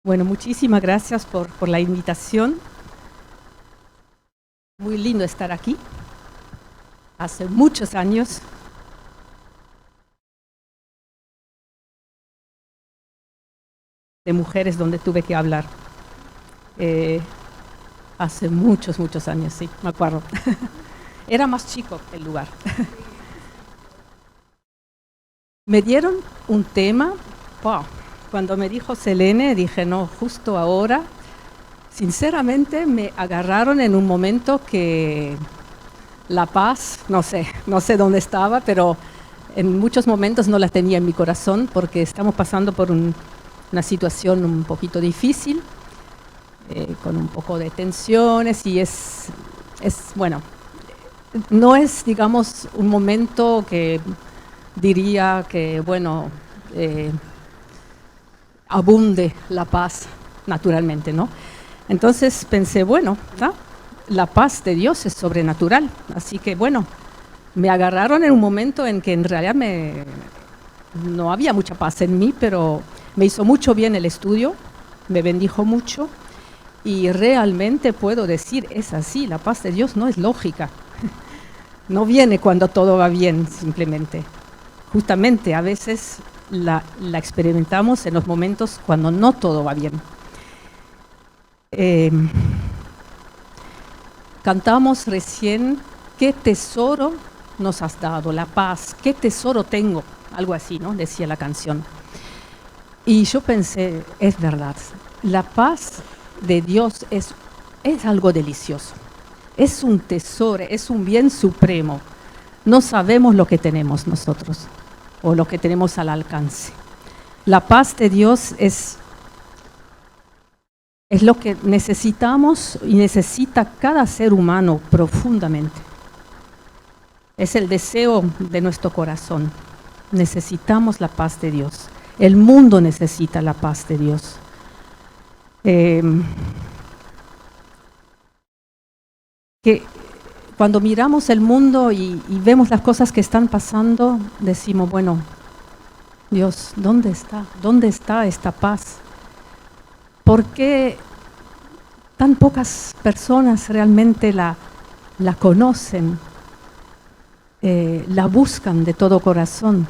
Bueno, muchísimas gracias por la invitación. Muy lindo estar aquí. Hace muchos años. De mujeres donde tuve que hablar. Hace muchos años, sí, me acuerdo. Era más chico el lugar. Me dieron un tema. Wow. Cuando me dijo Selene, dije, no, justo ahora. Sinceramente, me agarraron en un momento que la paz, no sé dónde estaba, pero en muchos momentos no la tenía en mi corazón porque estamos pasando por una situación un poquito difícil, con un poco de tensiones y bueno, no es, digamos, un momento que diría que, bueno, abunde la paz naturalmente, ¿no? Entonces pensé, bueno, ¿no? La paz de Dios es sobrenatural, así que, bueno, me agarraron en un momento en que en realidad no había mucha paz en mí, pero me hizo mucho bien el estudio, me bendijo mucho y realmente puedo decir, es así, la paz de Dios no es lógica, no viene cuando todo va bien simplemente. Justamente a veces la experimentamos en los momentos cuando no todo va bien. Cantamos recién, qué tesoro nos has dado, la paz, qué tesoro tengo, algo así, ¿no? Decía la canción. Y yo pensé, es verdad, la paz de Dios es algo delicioso, es un tesoro, es un bien supremo. No sabemos lo que tenemos nosotros o lo que tenemos al alcance. La paz de Dios es lo que necesitamos y necesita cada ser humano profundamente. Es el deseo de nuestro corazón. Necesitamos la paz de Dios. El mundo necesita la paz de Dios. Que cuando miramos el mundo y vemos las cosas que están pasando, decimos, bueno, Dios, ¿dónde está? ¿Dónde está esta paz? ¿Por qué tan pocas personas realmente la conocen, la buscan de todo corazón?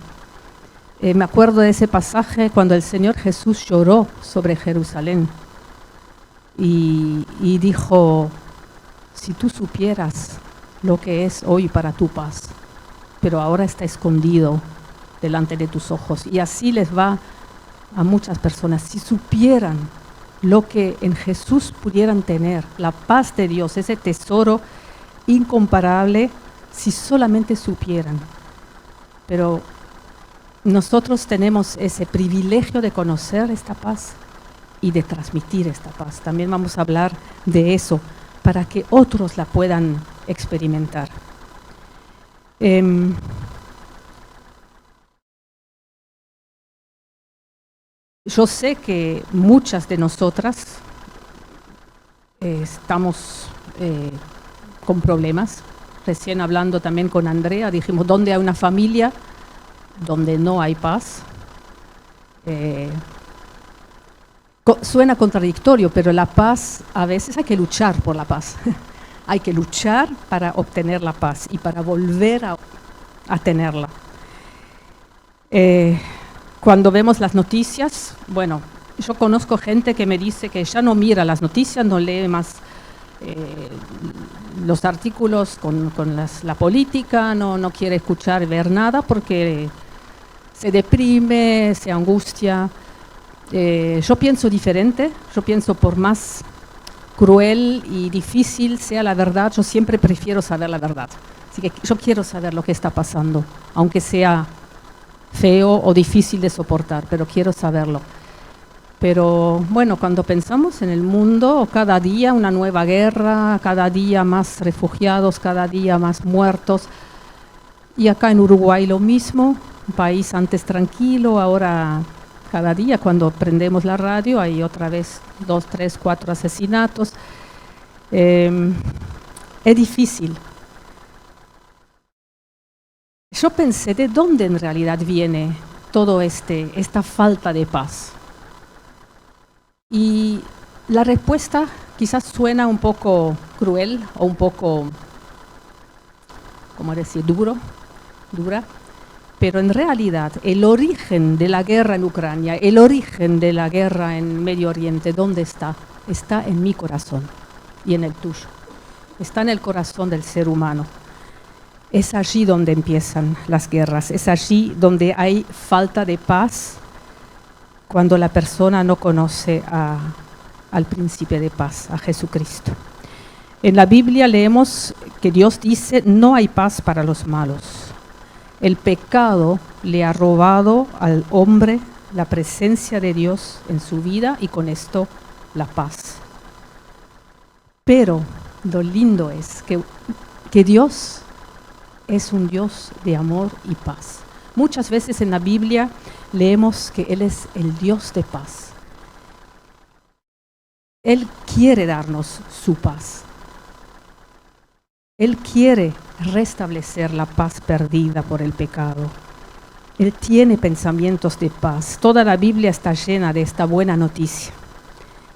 Me acuerdo de ese pasaje cuando el Señor Jesús lloró sobre Jerusalén y dijo, si tú supieras lo que es hoy para tu paz, pero ahora está escondido delante de tus ojos. Y así les va a muchas personas. Si supieran lo que en Jesús pudieran tener, la paz de Dios, ese tesoro incomparable, si solamente supieran. Pero nosotros tenemos ese privilegio de conocer esta paz y de transmitir esta paz. También vamos a hablar de eso para que otros la puedan experimentar. Yo sé que muchas de nosotras estamos con problemas. Recién hablando también con Andrea, dijimos, ¿dónde hay una familia donde no hay paz? Suena contradictorio, pero la paz, a veces hay que luchar por la paz. Hay que luchar para obtener la paz y para volver a tenerla. Cuando vemos las noticias, bueno, yo conozco gente que me dice que ya no mira las noticias, no lee más los artículos con la política, no quiere escuchar, ver nada porque se deprime, se angustia. Yo pienso diferente, yo pienso por más cruel y difícil sea la verdad, yo siempre prefiero saber la verdad. Así que yo quiero saber lo que está pasando, aunque sea feo o difícil de soportar, pero quiero saberlo. Pero bueno, cuando pensamos en el mundo, cada día una nueva guerra, cada día más refugiados, cada día más muertos. Y acá en Uruguay lo mismo, un país antes tranquilo, ahora cada día cuando prendemos la radio hay otra vez 2, 3, 4 asesinatos. Es difícil. Yo pensé, ¿de dónde en realidad viene todo esta falta de paz? Y la respuesta quizás suena un poco cruel o un poco, ¿cómo decir?, dura, pero en realidad el origen de la guerra en Ucrania, el origen de la guerra en Medio Oriente, ¿dónde está? Está en mi corazón y en el tuyo. Está en el corazón del ser humano. Es allí donde empiezan las guerras, es allí donde hay falta de paz cuando la persona no conoce al príncipe de paz, a Jesucristo. En la Biblia leemos que Dios dice, no hay paz para los malos. El pecado le ha robado al hombre la presencia de Dios en su vida y con esto la paz. Pero lo lindo es que Dios es un Dios de amor y paz. Muchas veces en la Biblia leemos que Él es el Dios de paz. Él quiere darnos su paz. Él quiere restablecer la paz perdida por el pecado. Él tiene pensamientos de paz. Toda la Biblia está llena de esta buena noticia.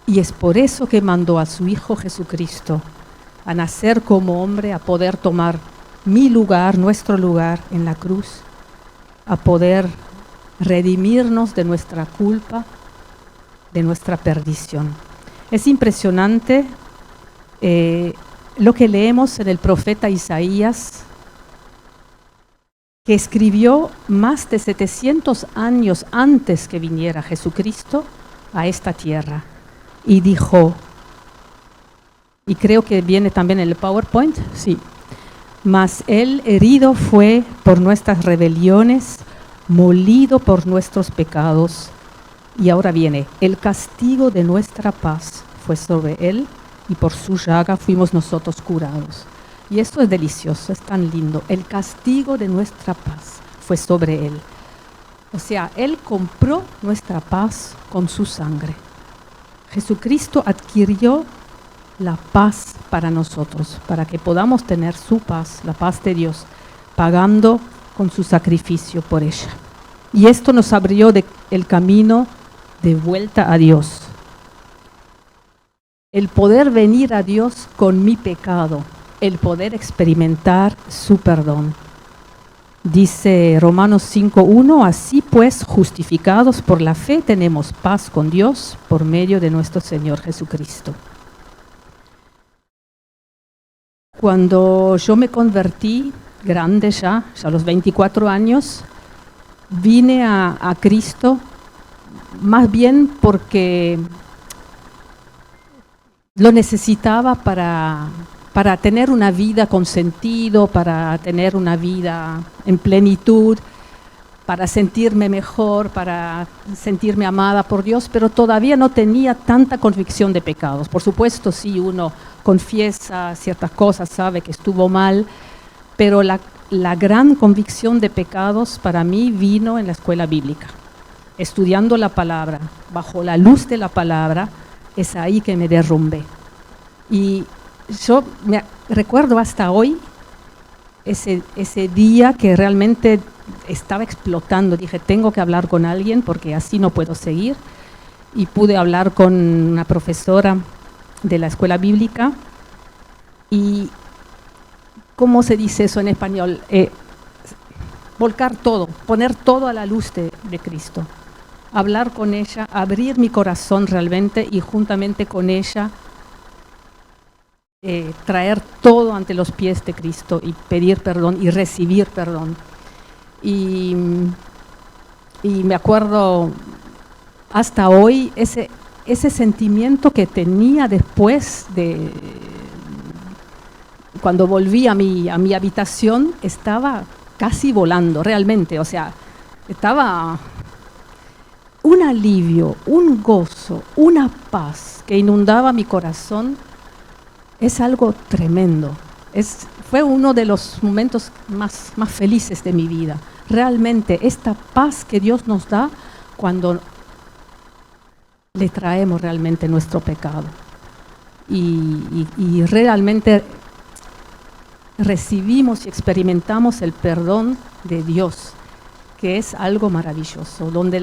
Y es por eso que mandó a su Hijo Jesucristo a nacer como hombre, a poder tomar mi lugar, nuestro lugar en la cruz, a poder redimirnos de nuestra culpa, de nuestra perdición. Es impresionante lo que leemos en el profeta Isaías, que escribió más de 700 años antes que viniera Jesucristo a esta tierra. Y dijo, y creo que viene también en el PowerPoint, sí, mas Él herido fue por nuestras rebeliones, molido por nuestros pecados. Y ahora viene, el castigo de nuestra paz fue sobre Él, y por su llaga fuimos nosotros curados. Y esto es delicioso, es tan lindo. El castigo de nuestra paz fue sobre Él. O sea, Él compró nuestra paz con su sangre. Jesucristo adquirió la paz para nosotros, para que podamos tener su paz, la paz de Dios, pagando con su sacrificio por ella. Y esto nos abrió el camino de vuelta a Dios. El poder venir a Dios con mi pecado, el poder experimentar su perdón. Dice Romanos 5:1, así pues, justificados por la fe, tenemos paz con Dios por medio de nuestro Señor Jesucristo. Cuando yo me convertí, grande ya a los 24 años, vine a Cristo más bien porque lo necesitaba para tener una vida con sentido, para tener una vida en plenitud, para sentirme mejor, para sentirme amada por Dios, pero todavía no tenía tanta convicción de pecados. Por supuesto, sí, uno confiesa ciertas cosas, sabe que estuvo mal, pero la gran convicción de pecados para mí vino en la escuela bíblica. Estudiando la palabra, bajo la luz de la palabra, es ahí que me derrumbé. Y yo me recuerdo hasta hoy ese día que realmente estaba explotando. Dije, tengo que hablar con alguien porque así no puedo seguir. Y pude hablar con una profesora de la escuela bíblica. Y, ¿cómo se dice eso en español? Volcar todo, poner todo a la luz de Cristo. Hablar con ella, abrir mi corazón realmente y juntamente con ella traer todo ante los pies de Cristo y pedir perdón y recibir perdón. Y me acuerdo hasta hoy ese sentimiento que tenía después de cuando volví a mi habitación, estaba casi volando realmente, o sea, estaba un alivio, un gozo, una paz que inundaba mi corazón. Es algo tremendo. Fue uno de los momentos más felices de mi vida. Realmente esta paz que Dios nos da cuando le traemos realmente nuestro pecado. Y realmente recibimos y experimentamos el perdón de Dios, que es algo maravilloso, donde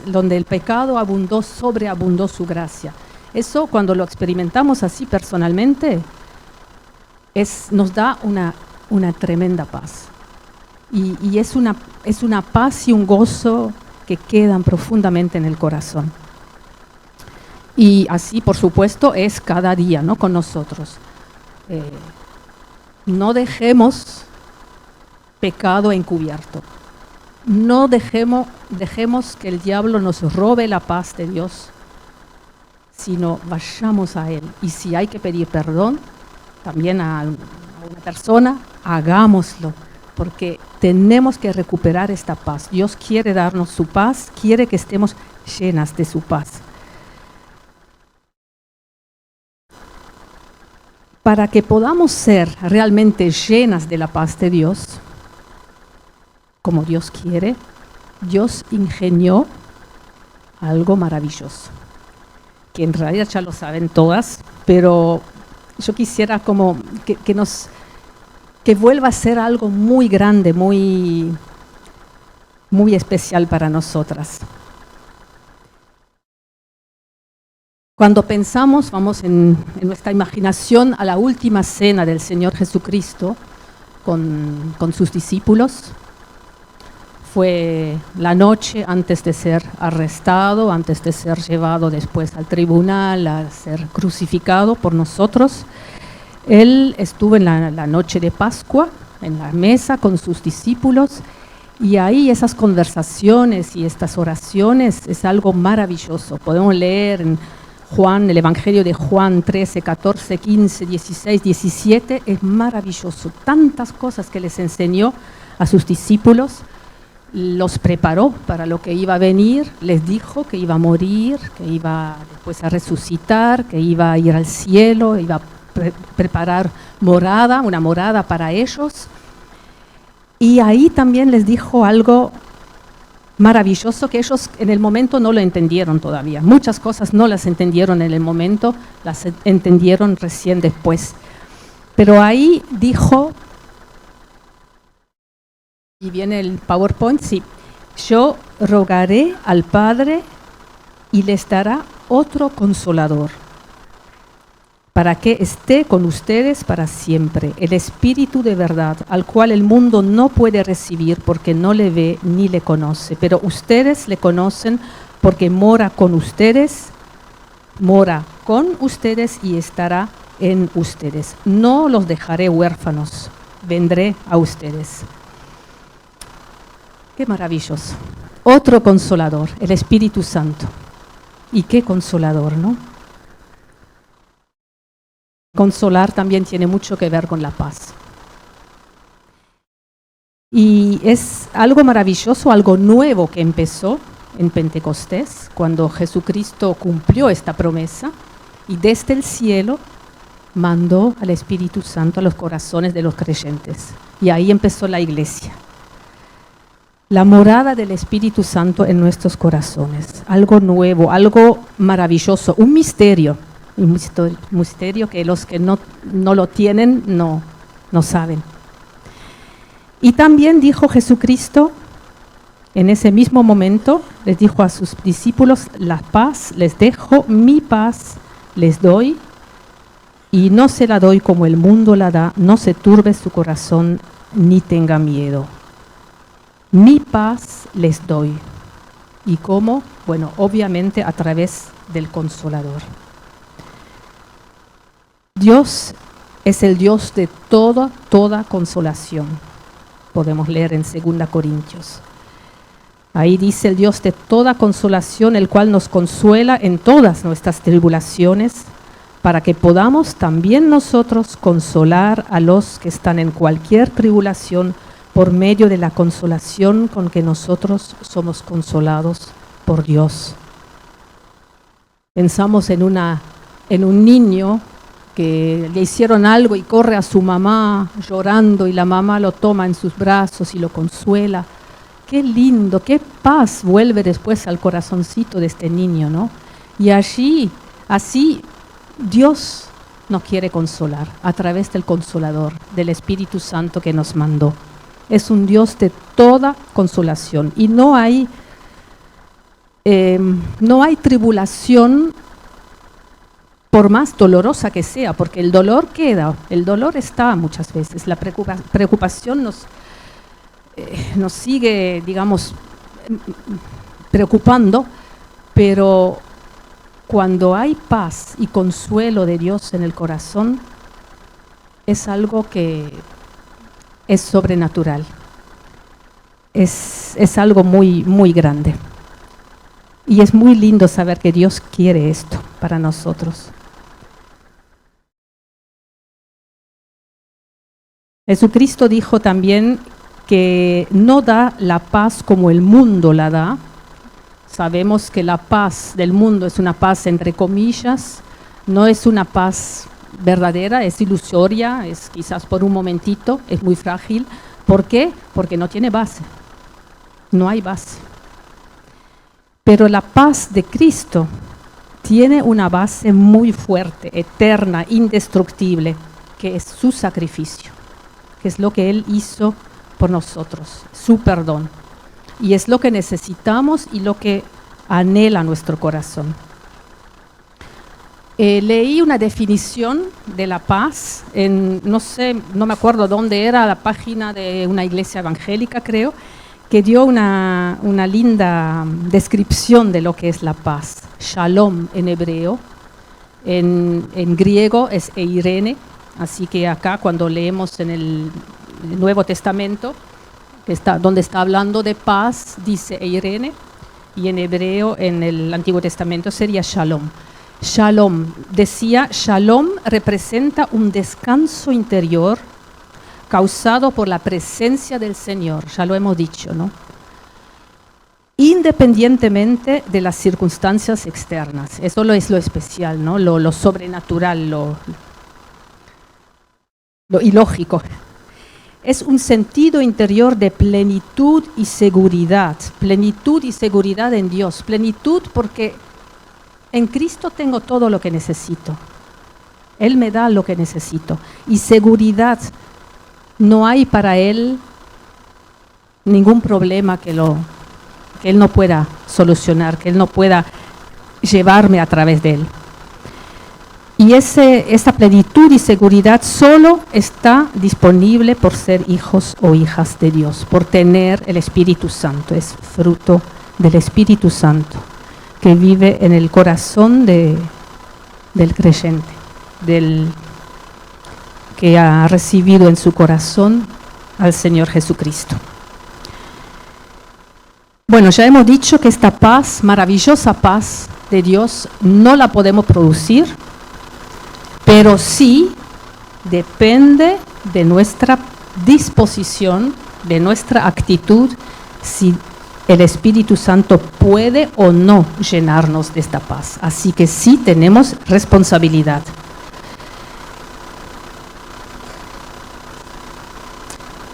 donde el pecado abundó, sobreabundó su gracia. Eso, cuando lo experimentamos así personalmente, nos da una tremenda paz. Y es una paz y un gozo que quedan profundamente en el corazón. Y así, por supuesto, es cada día, ¿no?, con nosotros. No dejemos pecado encubierto. No dejemos que el diablo nos robe la paz de Dios, sino vayamos a Él. Y si hay que pedir perdón también a una persona, hagámoslo, porque tenemos que recuperar esta paz. Dios quiere darnos su paz, quiere que estemos llenas de su paz. Para que podamos ser realmente llenas de la paz de Dios, como Dios quiere, Dios ingenió algo maravilloso, que en realidad ya lo saben todas, pero yo quisiera como que vuelva a ser algo muy grande, muy, muy especial para nosotras. Cuando pensamos, vamos en nuestra imaginación a la última cena del Señor Jesucristo con sus discípulos, fue la noche antes de ser arrestado, antes de ser llevado después al tribunal, a ser crucificado por nosotros. Él estuvo en la noche de Pascua, en la mesa con sus discípulos, y ahí esas conversaciones y estas oraciones es algo maravilloso. Podemos leer en Juan, el Evangelio de Juan 13, 14, 15, 16, 17, es maravilloso. Tantas cosas que les enseñó a sus discípulos, los preparó para lo que iba a venir, les dijo que iba a morir, que iba después a resucitar, que iba a ir al cielo, iba a preparar una morada para ellos. Y ahí también les dijo algo maravilloso que ellos en el momento no lo entendieron todavía. Muchas cosas no las entendieron en el momento, las entendieron recién después. Pero ahí dijo, y viene el PowerPoint, sí, yo rogaré al Padre y les dará otro consolador, para que esté con ustedes para siempre, el Espíritu de verdad, al cual el mundo no puede recibir porque no le ve ni le conoce, pero ustedes le conocen porque mora con ustedes y estará en ustedes. No los dejaré huérfanos, vendré a ustedes. Qué maravilloso. Otro consolador, el Espíritu Santo. Y qué consolador, ¿no? Consolar también tiene mucho que ver con la paz. Y es algo maravilloso, algo nuevo que empezó en Pentecostés, cuando Jesucristo cumplió esta promesa y desde el cielo mandó al Espíritu Santo a los corazones de los creyentes. Y ahí empezó la iglesia. La morada del Espíritu Santo en nuestros corazones. Algo nuevo, algo maravilloso, un misterio. Un misterio que los que no lo tienen no saben. Y también dijo Jesucristo, en ese mismo momento, les dijo a sus discípulos, la paz les dejo, mi paz les doy, y no se la doy como el mundo la da, no se turbe su corazón ni tenga miedo. Mi paz les doy. ¿Y cómo? Bueno, obviamente a través del Consolador. Dios es el Dios de toda consolación. Podemos leer en 2 Corintios. Ahí dice el Dios de toda consolación, el cual nos consuela en todas nuestras tribulaciones, para que podamos también nosotros consolar a los que están en cualquier tribulación por medio de la consolación con que nosotros somos consolados por Dios. Pensamos en un niño que le hicieron algo y corre a su mamá llorando y la mamá lo toma en sus brazos y lo consuela. Qué lindo, qué paz vuelve después al corazoncito de este niño, ¿no? Y así Dios nos quiere consolar a través del Consolador, del Espíritu Santo que nos mandó. es un Dios de toda consolación. Y no hay tribulación, por más dolorosa que sea, porque el dolor queda, el dolor está muchas veces. La preocupación nos sigue, digamos, preocupando, pero cuando hay paz y consuelo de Dios en el corazón, es algo que es sobrenatural. Es algo muy, muy grande. Y es muy lindo saber que Dios quiere esto para nosotros. Jesucristo dijo también que no da la paz como el mundo la da. Sabemos que la paz del mundo es una paz entre comillas, no es una paz verdadera, es ilusoria, es quizás por un momentito, es muy frágil. ¿Por qué? Porque no tiene base, no hay base. Pero la paz de Cristo tiene una base muy fuerte, eterna, indestructible, que es su sacrificio, que es lo que Él hizo por nosotros, su perdón. Y es lo que necesitamos y lo que anhela nuestro corazón. Leí una definición de la paz, no me acuerdo dónde era, la página de una iglesia evangélica, creo, que dio una linda descripción de lo que es la paz. Shalom en hebreo, en griego es eirene, así que acá cuando leemos en el Nuevo Testamento, donde está hablando de paz, dice eirene, y en hebreo, en el Antiguo Testamento, sería shalom. Shalom, decía, shalom representa un descanso interior causado por la presencia del Señor, ya lo hemos dicho, ¿no? Independientemente de las circunstancias externas. Eso es lo especial, ¿no? Lo sobrenatural, lo ilógico. Es un sentido interior de plenitud y seguridad en Dios. Plenitud porque en Cristo tengo todo lo que necesito. Él me da lo que necesito. Y seguridad, no hay para Él ningún problema que Él no pueda solucionar, que Él no pueda llevarme a través de Él. Y esa plenitud y seguridad solo está disponible por ser hijos o hijas de Dios, por tener el Espíritu Santo. Es fruto del Espíritu Santo que vive en el corazón del creyente, del que ha recibido en su corazón al Señor Jesucristo. Bueno, ya hemos dicho que esta paz, maravillosa paz de Dios, no la podemos producir, pero sí depende de nuestra disposición, de nuestra actitud, si el Espíritu Santo puede o no llenarnos de esta paz. Así que sí tenemos responsabilidad.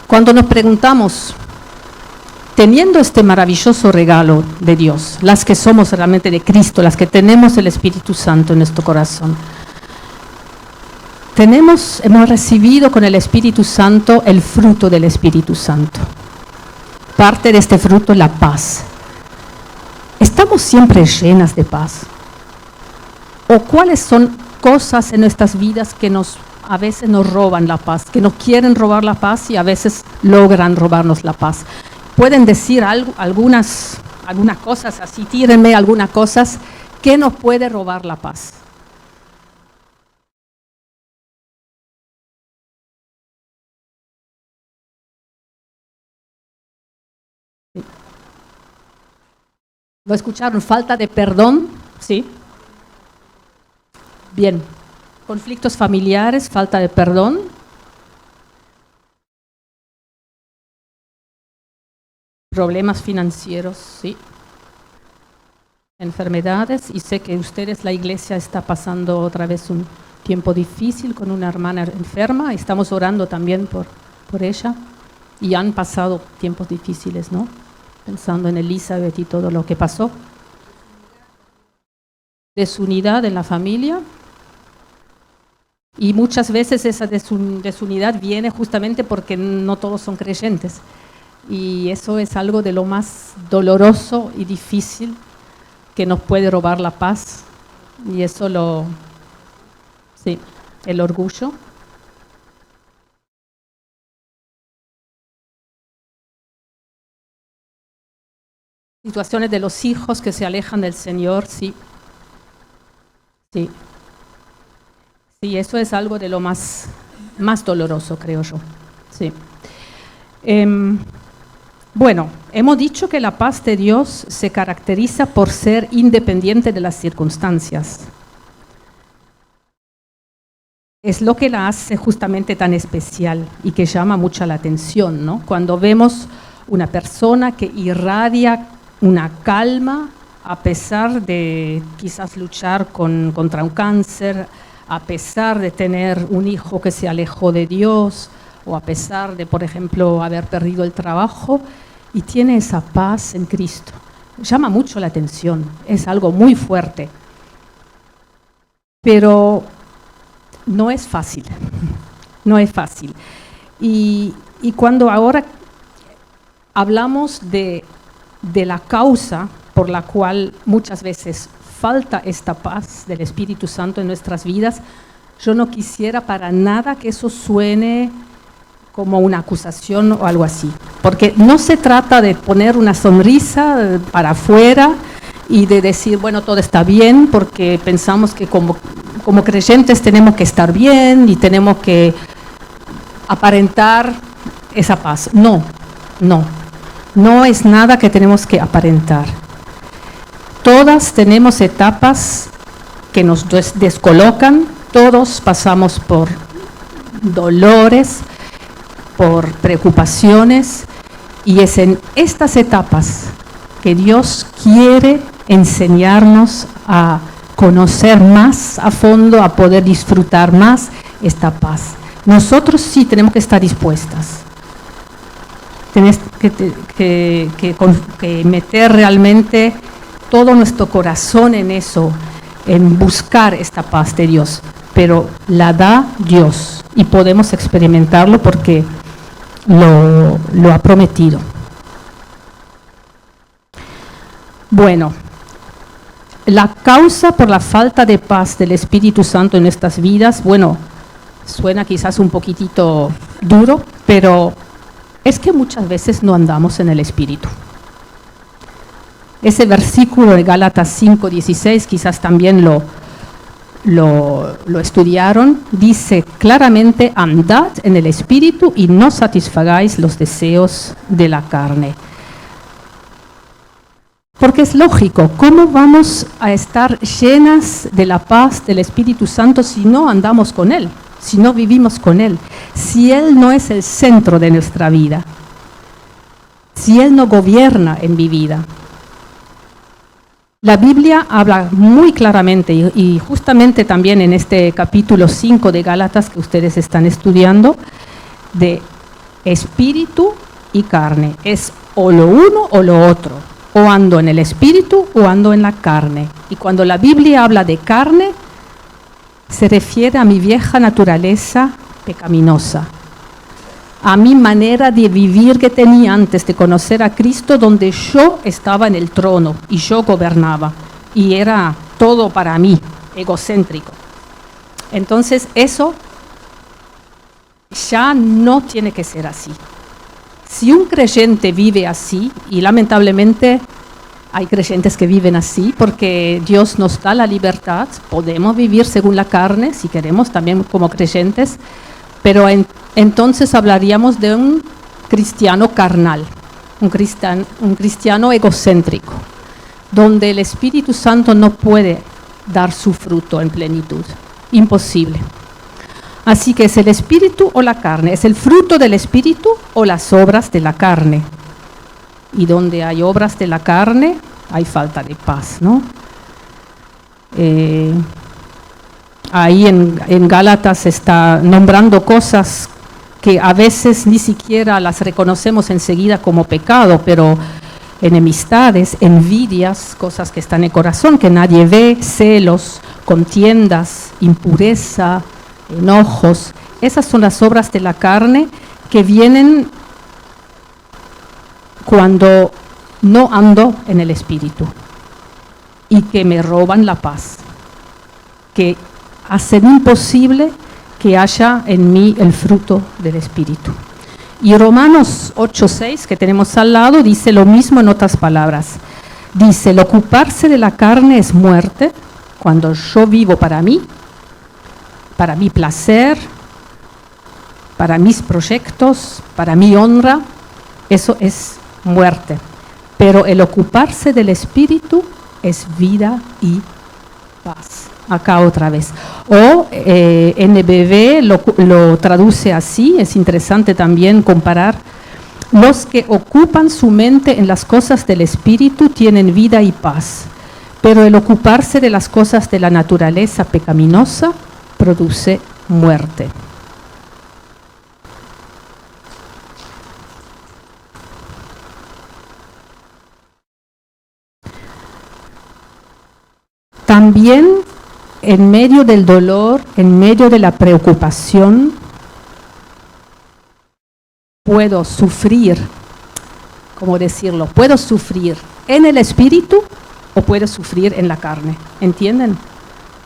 Cuando nos preguntamos, teniendo este maravilloso regalo de Dios, las que somos realmente de Cristo, las que tenemos el Espíritu Santo en nuestro corazón, hemos recibido con el Espíritu Santo el fruto del Espíritu Santo. Parte de este fruto es la paz. ¿Estamos siempre llenas de paz? ¿O cuáles son cosas en nuestras vidas que a veces nos roban la paz, que nos quieren robar la paz y a veces logran robarnos la paz? Pueden decir algunas cosas así, tírenme algunas cosas que nos puede robar la paz. ¿Lo escucharon? Falta de perdón, ¿sí? Bien. Conflictos familiares, falta de perdón. Problemas financieros, sí. Enfermedades, y sé que ustedes, la iglesia, está pasando otra vez un tiempo difícil con una hermana enferma. Estamos orando también por ella. Y han pasado tiempos difíciles, ¿no? Pensando en Elizabeth y todo lo que pasó. Desunidad en la familia. Y muchas veces esa desunidad viene justamente porque no todos son creyentes. Y eso es algo de lo más doloroso y difícil que nos puede robar la paz. Y eso sí, el orgullo. Situaciones de los hijos que se alejan del Señor, sí. Sí. Sí, eso es algo de lo más doloroso, creo yo. Sí. Bueno, hemos dicho que la paz de Dios se caracteriza por ser independiente de las circunstancias. Es lo que la hace justamente tan especial y que llama mucho la atención, ¿no? Cuando vemos una persona que irradia una calma a pesar de quizás luchar contra un cáncer, a pesar de tener un hijo que se alejó de Dios, o a pesar de, por ejemplo, haber perdido el trabajo, y tiene esa paz en Cristo. Llama mucho la atención, es algo muy fuerte. Pero no es fácil, no es fácil. Y cuando ahora hablamos de la causa por la cual muchas veces falta esta paz del Espíritu Santo en nuestras vidas, yo no quisiera para nada que eso suene como una acusación o algo así, porque no se trata de poner una sonrisa para afuera y de decir, bueno, todo está bien, porque pensamos que como creyentes tenemos que estar bien y tenemos que aparentar esa paz. No es nada que tenemos que aparentar. Todas tenemos etapas que nos descolocan, todos pasamos por dolores, por preocupaciones, y es en estas etapas que Dios quiere enseñarnos a conocer más a fondo, a poder disfrutar más esta paz. Nosotros sí tenemos que estar dispuestas. Tenés que meter realmente todo nuestro corazón en eso, en buscar esta paz de Dios, pero la da Dios y podemos experimentarlo porque lo ha prometido. Bueno, la causa por la falta de paz del Espíritu Santo en nuestras vidas, bueno, suena quizás un poquitito duro, pero es que muchas veces no andamos en el Espíritu. Ese versículo de Gálatas 5:16, quizás también lo estudiaron, dice claramente: andad en el Espíritu y no satisfagáis los deseos de la carne. Porque es lógico, ¿cómo vamos a estar llenas de la paz del Espíritu Santo si no andamos con Él, si no vivimos con Él, si Él no es el centro de nuestra vida, si Él no gobierna en mi vida? La Biblia habla muy claramente, y justamente también en este capítulo 5 de Gálatas que ustedes están estudiando, de espíritu y carne. Es o lo uno o lo otro. O ando en el espíritu o ando en la carne. Y cuando la Biblia habla de carne, se refiere a mi vieja naturaleza pecaminosa, a mi manera de vivir que tenía antes de conocer a Cristo, donde yo estaba en el trono y yo gobernaba y era todo para mí, egocéntrico. Entonces eso ya no tiene que ser así. Si un creyente vive así, y lamentablemente hay creyentes que viven así porque Dios nos da la libertad, podemos vivir según la carne si queremos también como creyentes, pero entonces hablaríamos de un cristiano carnal, un cristiano egocéntrico, donde el Espíritu Santo no puede dar su fruto en plenitud. Imposible. Así que es el Espíritu o la carne, es el fruto del Espíritu o las obras de la carne. Y donde hay obras de la carne, hay falta de paz, ¿no? Ahí en Gálatas está nombrando cosas que a veces ni siquiera las reconocemos enseguida como pecado, pero enemistades, envidias, cosas que están en el corazón, que nadie ve, celos, contiendas, impureza, enojos. Esas son las obras de la carne que vienen cuando no ando en el Espíritu y que me roban la paz, que hacen imposible que haya en mí el fruto del Espíritu. Y Romanos 8:6, que tenemos al lado, dice lo mismo en otras palabras. Dice, el ocuparse de la carne es muerte, cuando yo vivo para mí, para mi placer, para mis proyectos, para mi honra, eso es muerte. Pero el ocuparse del Espíritu es vida y paz. Acá otra vez. O NBV lo traduce así, es interesante también comparar. Los que ocupan su mente en las cosas del Espíritu tienen vida y paz, pero el ocuparse de las cosas de la naturaleza pecaminosa produce muerte. También en medio del dolor, en medio de la preocupación, puedo sufrir, ¿cómo decirlo? Puedo sufrir en el espíritu o puedo sufrir en la carne, ¿entienden?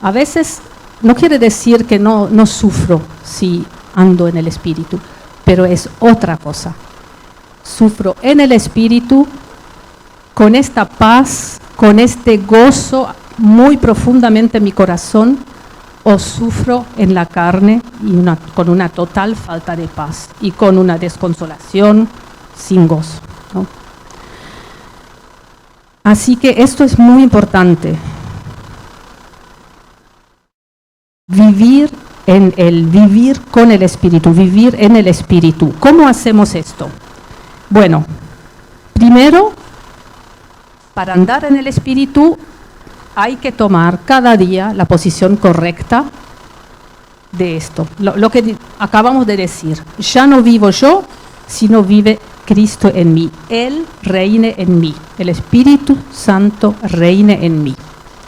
A veces no quiere decir que no sufro si ando en el espíritu, pero es otra cosa. Sufro en el espíritu con esta paz, con este gozo muy profundamente en mi corazón, o sufro en la carne y con una total falta de paz y con una desconsolación sin gozo, ¿no? Así que esto es muy importante. Vivir con el Espíritu, vivir en el Espíritu. ¿Cómo hacemos esto? Bueno, primero, para andar en el Espíritu, hay que tomar cada día la posición correcta de esto. Lo que acabamos de decir, ya no vivo yo, sino vive Cristo en mí. Él reine en mí. El Espíritu Santo reine en mí.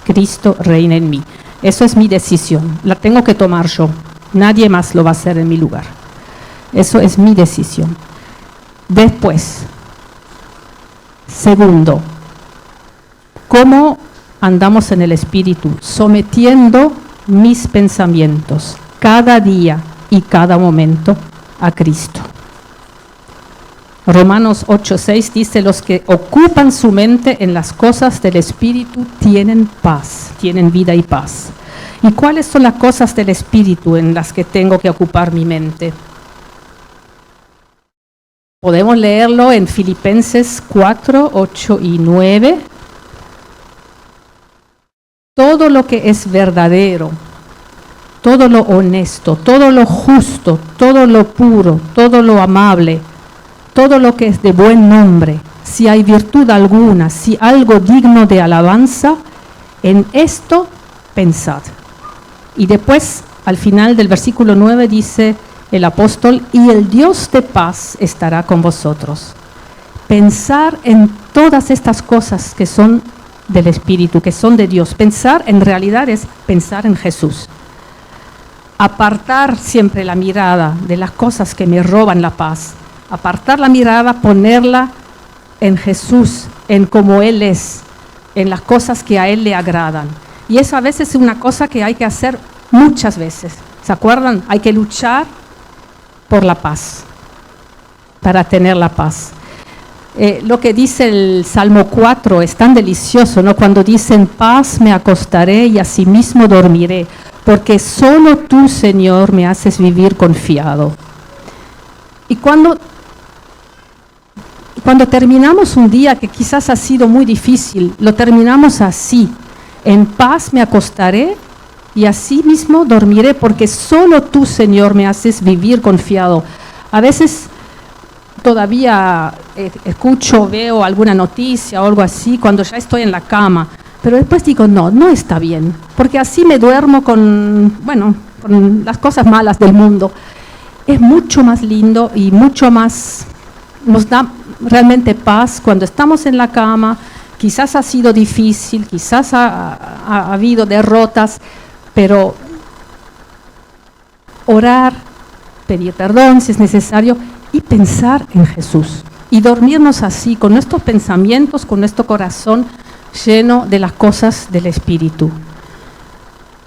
Cristo reina en mí. Eso es mi decisión. La tengo que tomar yo. Nadie más lo va a hacer en mi lugar. Eso es mi decisión. Después, segundo, ¿cómo andamos en el Espíritu? Sometiendo mis pensamientos cada día y cada momento a Cristo. Romanos 8:6 dice, los que ocupan su mente en las cosas del Espíritu tienen paz, tienen vida y paz. ¿Y cuáles son las cosas del Espíritu en las que tengo que ocupar mi mente? Podemos leerlo en Filipenses 4, 8 y 9. Todo lo que es verdadero, todo lo honesto, todo lo justo, todo lo puro, todo lo amable, todo lo que es de buen nombre, si hay virtud alguna, si algo digno de alabanza, en esto pensad. Y después, al final del versículo 9, dice el apóstol, y el Dios de paz estará con vosotros. Pensar en todas estas cosas que son del Espíritu, que son de Dios. Pensar en realidad es pensar en Jesús. Apartar siempre la mirada de las cosas que me roban la paz. Apartar la mirada, ponerla en Jesús, en cómo Él es, en las cosas que a Él le agradan. Y eso a veces es una cosa que hay que hacer muchas veces. ¿Se acuerdan? Hay que luchar por la paz, para tener la paz. Lo que dice el Salmo 4 es tan delicioso, ¿no? Cuando dice, en paz me acostaré y asimismo dormiré, porque solo tú, Señor, me haces vivir confiado. Y cuando terminamos un día que quizás ha sido muy difícil, lo terminamos así, en paz me acostaré y así mismo dormiré, porque solo tú, Señor, me haces vivir confiado. A veces todavía escucho, veo alguna noticia o algo así cuando ya estoy en la cama, pero después digo, no está bien, porque así me duermo con las cosas malas del mundo. Es mucho más lindo y mucho más, nos da realmente paz cuando estamos en la cama. Quizás ha sido difícil, quizás ha habido derrotas, pero orar, pedir perdón si es necesario y pensar en Jesús. Y dormirnos así, con nuestros pensamientos, con nuestro corazón lleno de las cosas del Espíritu.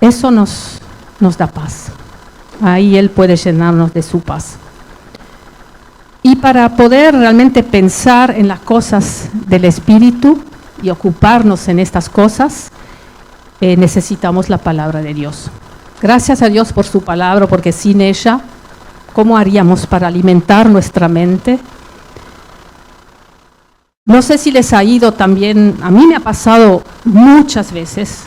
Eso nos da paz. Ahí Él puede llenarnos de su paz. Y para poder realmente pensar en las cosas del Espíritu y ocuparnos en estas cosas, necesitamos la palabra de Dios. Gracias a Dios por su palabra, porque sin ella, ¿cómo haríamos para alimentar nuestra mente? No sé si les ha ido también, a mí me ha pasado muchas veces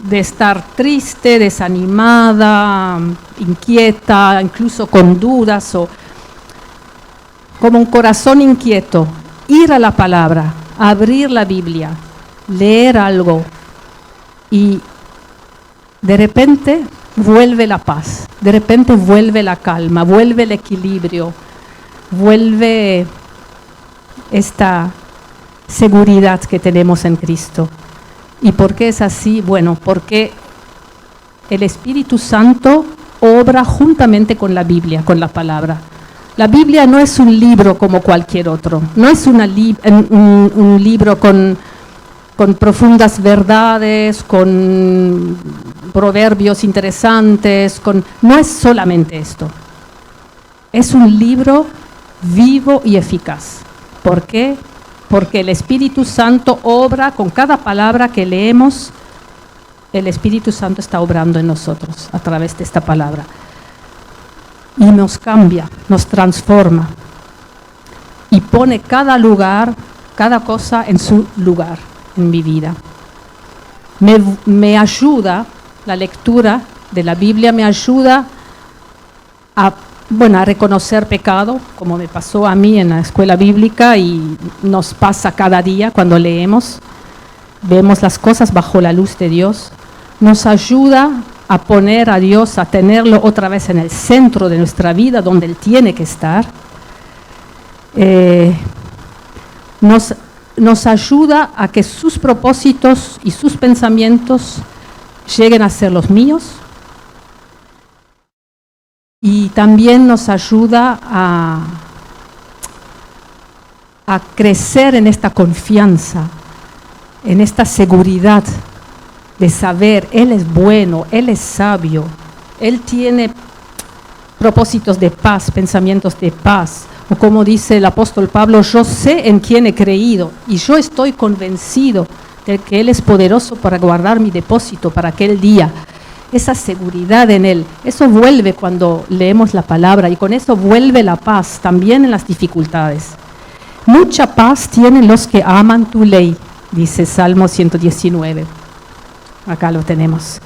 de estar triste, desanimada, inquieta, incluso con dudas o como un corazón inquieto, ir a la palabra, abrir la Biblia, leer algo y de repente vuelve la paz, de repente vuelve la calma, vuelve el equilibrio, vuelve esta seguridad que tenemos en Cristo. ¿Y por qué es así? Bueno, porque el Espíritu Santo obra juntamente con la Biblia, con la palabra. La Biblia no es un libro como cualquier otro, no es un libro con profundas verdades, con proverbios interesantes, no es solamente esto. Es un libro vivo y eficaz. ¿Por qué? Porque el Espíritu Santo obra con cada palabra que leemos. El Espíritu Santo está obrando en nosotros a través de esta palabra. Y nos cambia, nos transforma. Y pone cada lugar, cada cosa en su lugar en mi vida. Me ayuda, la lectura de la Biblia me ayuda a reconocer pecado, como me pasó a mí en la escuela bíblica y nos pasa cada día cuando leemos. Vemos las cosas bajo la luz de Dios. Nos ayuda a poner a Dios, a tenerlo otra vez en el centro de nuestra vida, donde Él tiene que estar. Nos ayuda a que sus propósitos y sus pensamientos lleguen a ser los míos. Y también nos ayuda a crecer en esta confianza, en esta seguridad de saber, Él es bueno, Él es sabio, Él tiene propósitos de paz, pensamientos de paz. O como dice el apóstol Pablo, yo sé en quién he creído y yo estoy convencido de que Él es poderoso para guardar mi depósito para aquel día. Esa seguridad en Él, eso vuelve cuando leemos la palabra y con eso vuelve la paz también en las dificultades. Mucha paz tienen los que aman tu ley, dice Salmo 119. Acá lo tenemos.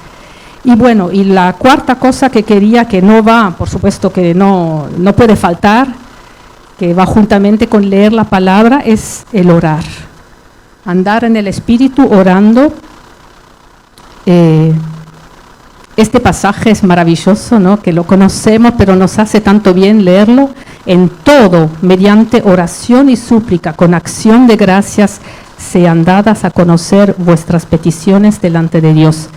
Y bueno, y la cuarta cosa que quería, que no va, por supuesto que no puede faltar, que va juntamente con leer la palabra, es el orar. Andar en el Espíritu orando. Este pasaje es maravilloso, ¿no? Que lo conocemos, pero nos hace tanto bien leerlo. En todo, mediante oración y súplica, con acción de gracias, sean dadas a conocer vuestras peticiones delante de Dios.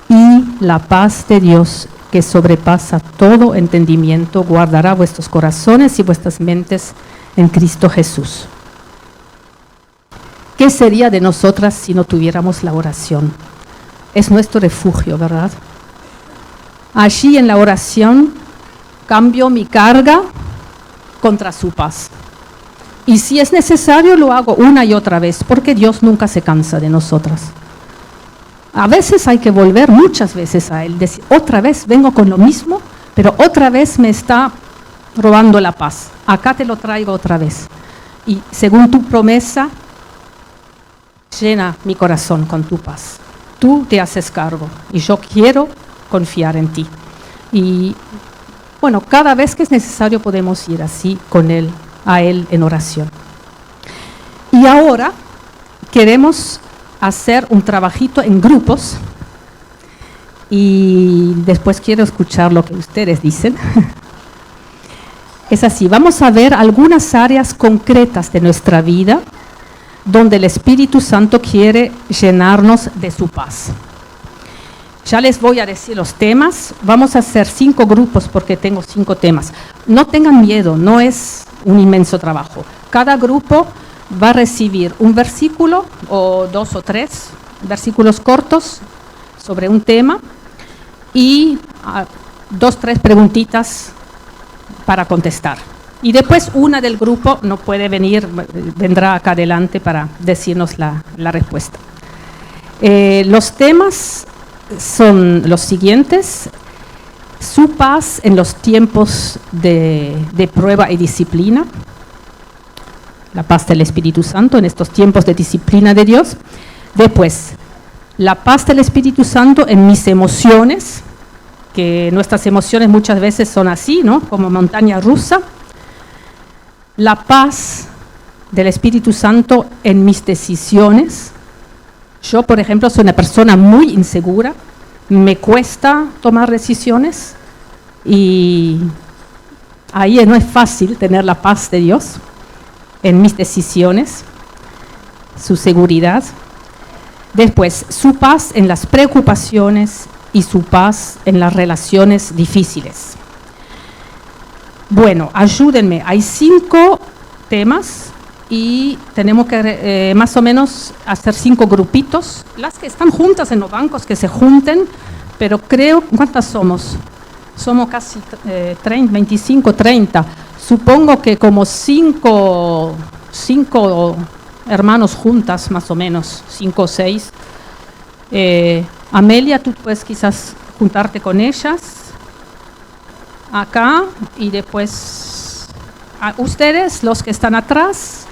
Y la paz de Dios, que sobrepasa todo entendimiento, guardará vuestros corazones y vuestras mentes en Cristo Jesús. ¿Qué sería de nosotras si no tuviéramos la oración? Es nuestro refugio, ¿verdad? Allí en la oración cambio mi carga contra su paz. Y si es necesario lo hago una y otra vez, porque Dios nunca se cansa de nosotras. A veces hay que volver muchas veces a Él, decir, otra vez vengo con lo mismo, pero otra vez me está robando la paz. Acá te lo traigo otra vez. Y según tu promesa, llena mi corazón con tu paz. Tú te haces cargo y yo quiero confiar en ti. Y bueno, cada vez que es necesario podemos ir así con Él, a Él en oración. Y ahora queremos hacer un trabajito en grupos y después quiero escuchar lo que ustedes dicen. Es así, vamos a ver algunas áreas concretas de nuestra vida donde el Espíritu Santo quiere llenarnos de su paz. Ya les voy a decir los temas. Vamos a hacer 5 grupos porque tengo 5 temas. No tengan miedo, no es un inmenso trabajo. Cada grupo va a recibir un versículo o 2 o 3 versículos cortos sobre un tema y 2 o 3 preguntitas para contestar. Y después una del grupo no puede venir, vendrá acá adelante para decirnos la respuesta. Los temas son los siguientes: su paz en los tiempos de prueba y disciplina, la paz del Espíritu Santo en estos tiempos de disciplina de Dios. Después, la paz del Espíritu Santo en mis emociones, que nuestras emociones muchas veces son así, ¿no? Como montaña rusa. La paz del Espíritu Santo en mis decisiones. Yo, por ejemplo, soy una persona muy insegura, me cuesta tomar decisiones y ahí no es fácil tener la paz de Dios en mis decisiones, su seguridad. Después, su paz en las preocupaciones y su paz en las relaciones difíciles. Bueno, ayúdenme, hay 5 temas y tenemos que más o menos hacer 5 grupitos. Las que están juntas en los bancos, que se junten, pero creo, ¿cuántas somos? Somos casi 30, 25, 30. Supongo que como 5 hermanos juntas, más o menos, 5 o 6. Amelia, tú puedes quizás juntarte con ellas acá y después ustedes, los que están atrás.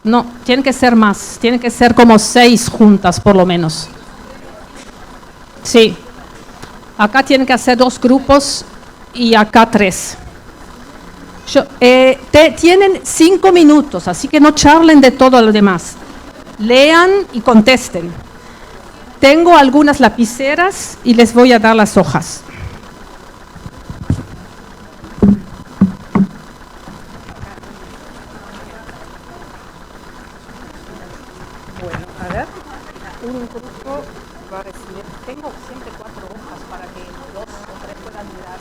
No, tienen que ser más, tienen que ser como 6 juntas por lo menos. Sí, acá tienen que hacer 2 grupos y acá 3. Tienen 5 minutos, así que no charlen de todo lo demás. Lean y contesten. Tengo algunas lapiceras y les voy a dar las hojas. Bueno, a ver, un grupo va a recibir, tengo siempre 4 hojas para que 2 o 3 puedan mirar.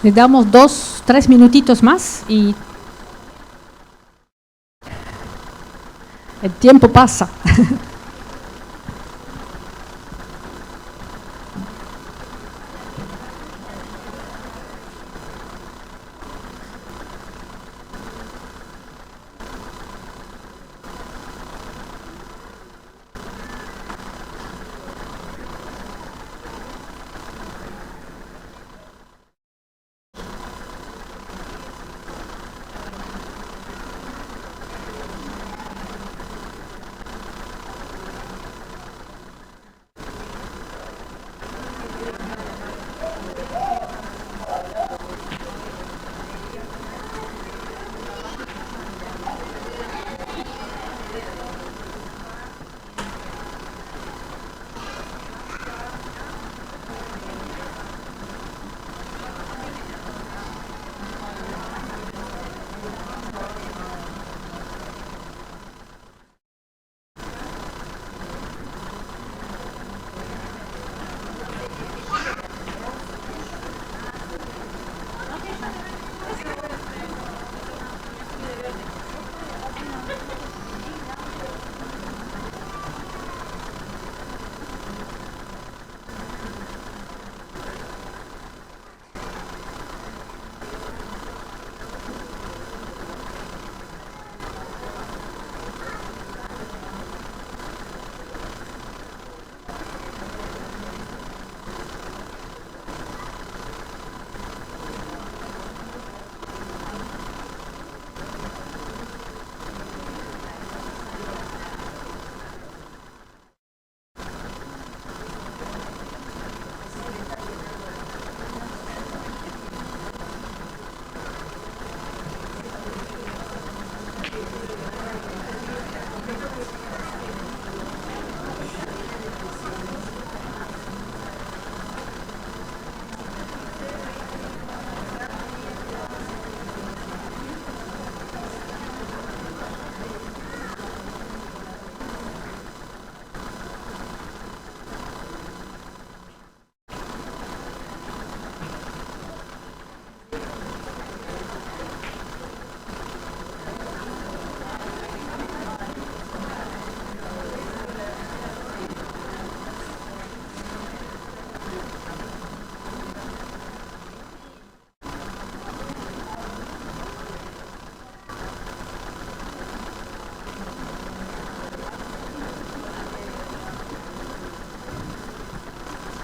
Le damos 2, 3 minutitos más y el tiempo pasa.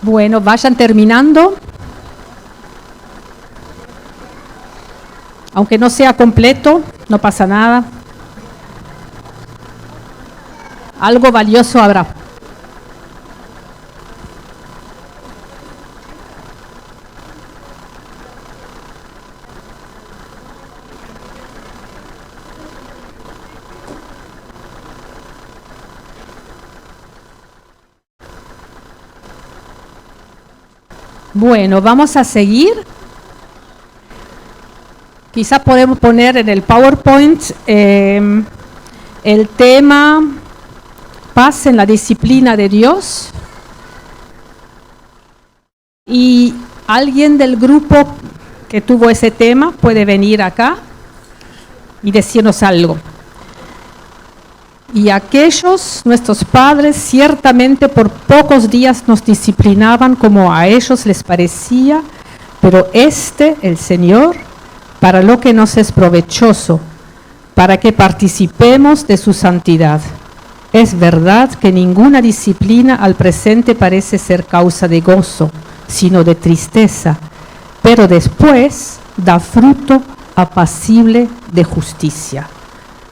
Bueno, vayan terminando. Aunque no sea completo, no pasa nada. Algo valioso habrá. Bueno, vamos a seguir. Quizás podemos poner en el PowerPoint el tema Paz en la disciplina de Dios. Y alguien del grupo que tuvo ese tema puede venir acá y decirnos algo. Y aquellos, nuestros padres, ciertamente por pocos días nos disciplinaban como a ellos les parecía, pero el Señor, para lo que nos es provechoso, para que participemos de su santidad. Es verdad que ninguna disciplina al presente parece ser causa de gozo, sino de tristeza, pero después da fruto apacible de justicia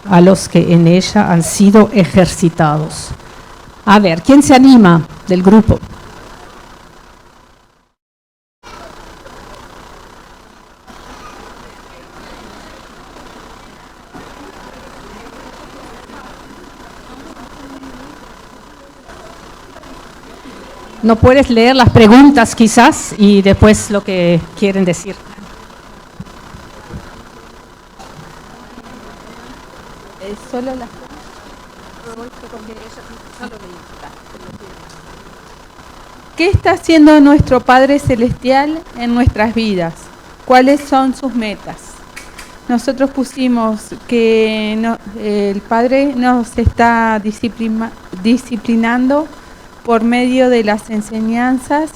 a los que en ella han sido ejercitados. A ver, ¿quién se anima del grupo? No puedes leer las preguntas quizás y después lo que quieren decir. Solo las ¿Qué está haciendo nuestro Padre Celestial en nuestras vidas? ¿cuáles son sus metas? Nosotros pusimos que el Padre nos está disciplinando por medio de las enseñanzas,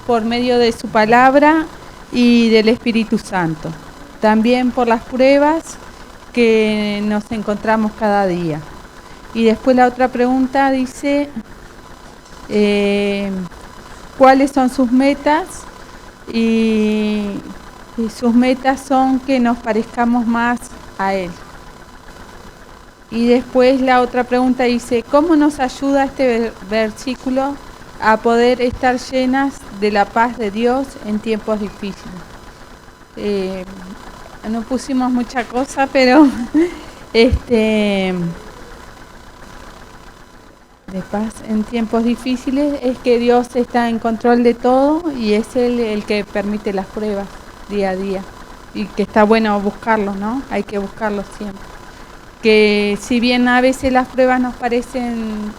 por medio de su palabra y del Espíritu Santo. También por las pruebas que nos encontramos cada día. Y después la otra pregunta dice, ¿cuáles son sus metas? Y sus metas son que nos parezcamos más a Él. Y después la otra pregunta dice, ¿cómo nos ayuda este versículo a poder estar llenas de la paz de Dios en tiempos difíciles? No pusimos mucha cosa, pero de paz en tiempos difíciles es que Dios está en control de todo y es Él el que permite las pruebas día a día. Y que está bueno buscarlos, ¿no? Hay que buscarlos siempre. Que si bien a veces las pruebas nos parecen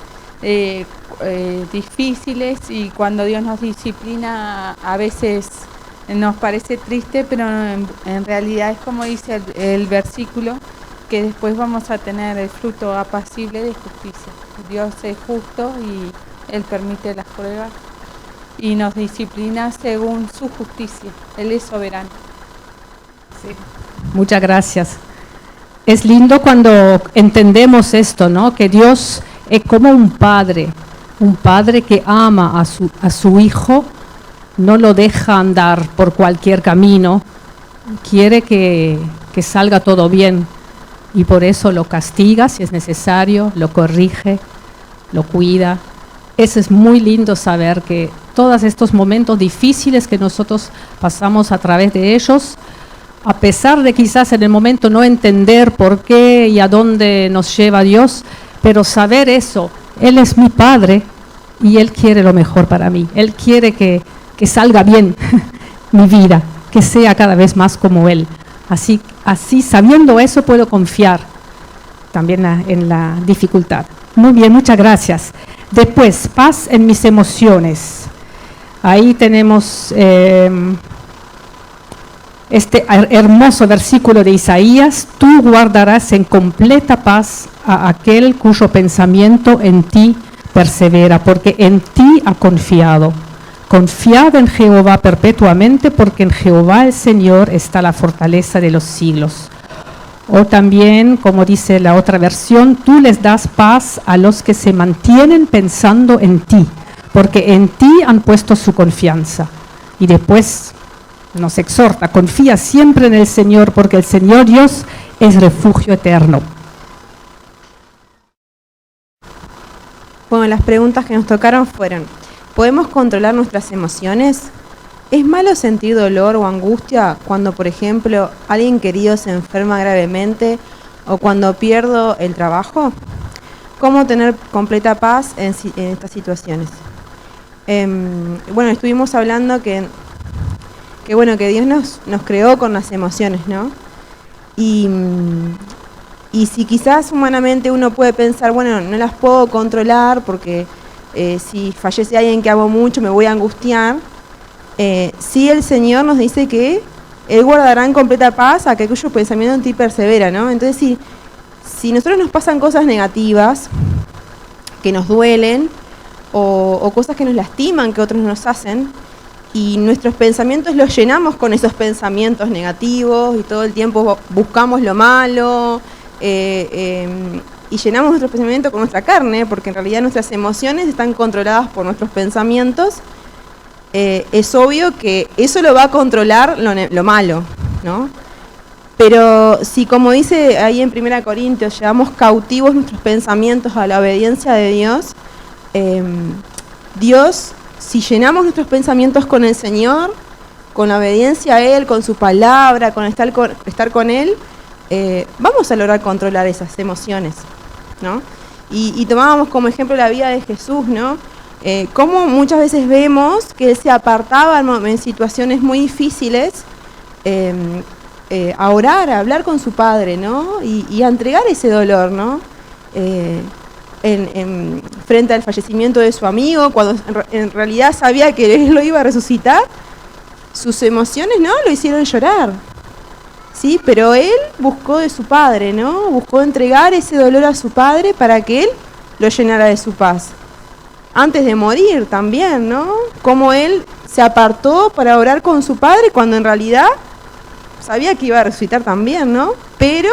difíciles y cuando Dios nos disciplina a veces nos parece triste, pero en realidad es como dice el versículo, que después vamos a tener el fruto apacible de justicia. Dios es justo y Él permite las pruebas y nos disciplina según su justicia. Él es soberano. Sí. Muchas gracias. Es lindo cuando entendemos esto, ¿no? Que Dios es como un padre que ama a su hijo, no lo deja andar por cualquier camino, quiere que salga todo bien y por eso lo castiga si es necesario, lo corrige, lo cuida. Eso es muy lindo saber que todos estos momentos difíciles que nosotros pasamos a través de ellos, a pesar de quizás en el momento no entender por qué y a dónde nos lleva Dios, pero saber eso, Él es mi Padre y Él quiere lo mejor para mí. Él quiere que salga bien mi vida, que sea cada vez más como Él. Así sabiendo eso puedo confiar también en la dificultad. Muy bien, muchas gracias. Después, paz en mis emociones. Ahí tenemos este hermoso versículo de Isaías: tú guardarás en completa paz a aquel cuyo pensamiento en ti persevera, porque en ti ha confiado. Confiad en Jehová perpetuamente, porque en Jehová el Señor está la fortaleza de los siglos. O también, como dice la otra versión, tú les das paz a los que se mantienen pensando en ti, porque en ti han puesto su confianza. Y después nos exhorta, confía siempre en el Señor, porque el Señor Dios es refugio eterno. Bueno, las preguntas que nos tocaron fueron: ¿podemos controlar nuestras emociones? ¿Es malo sentir dolor o angustia cuando, por ejemplo, alguien querido se enferma gravemente o cuando pierdo el trabajo? ¿Cómo tener completa paz en estas situaciones? Bueno, estuvimos hablando que Dios nos creó con las emociones, ¿no? Y si quizás humanamente uno puede pensar, bueno, no las puedo controlar porque si fallece alguien que amo mucho me voy a angustiar. Sí, el Señor nos dice que Él guardará en completa paz a aquel cuyo pensamiento en ti persevera, ¿no? Entonces, si nosotros nos pasan cosas negativas que nos duelen o cosas que nos lastiman que otros nos hacen, y nuestros pensamientos los llenamos con esos pensamientos negativos y todo el tiempo buscamos lo malo, y llenamos nuestros pensamientos con nuestra carne, porque en realidad nuestras emociones están controladas por nuestros pensamientos. Es obvio que eso lo va a controlar lo malo, ¿no? Pero si, como dice ahí en 1 Corintios, llevamos cautivos nuestros pensamientos a la obediencia de Dios, Dios, si llenamos nuestros pensamientos con el Señor, con la obediencia a Él, con su palabra, con estar con Él, vamos a lograr controlar esas emociones, ¿no? Y tomábamos como ejemplo la vida de Jesús, ¿no? Cómo muchas veces vemos que Él se apartaba en situaciones muy difíciles a orar, a hablar con su Padre, ¿no? Y a entregar ese dolor, ¿no? Frente al fallecimiento de su amigo, cuando en realidad sabía que Él lo iba a resucitar, sus emociones, ¿no?, lo hicieron llorar. Sí, pero él buscó de su padre, ¿no? Buscó entregar ese dolor a su padre para que él lo llenara de su paz. Antes de morir también, ¿no? Como él se apartó para orar con su padre cuando en realidad sabía que iba a resucitar también, ¿no? Pero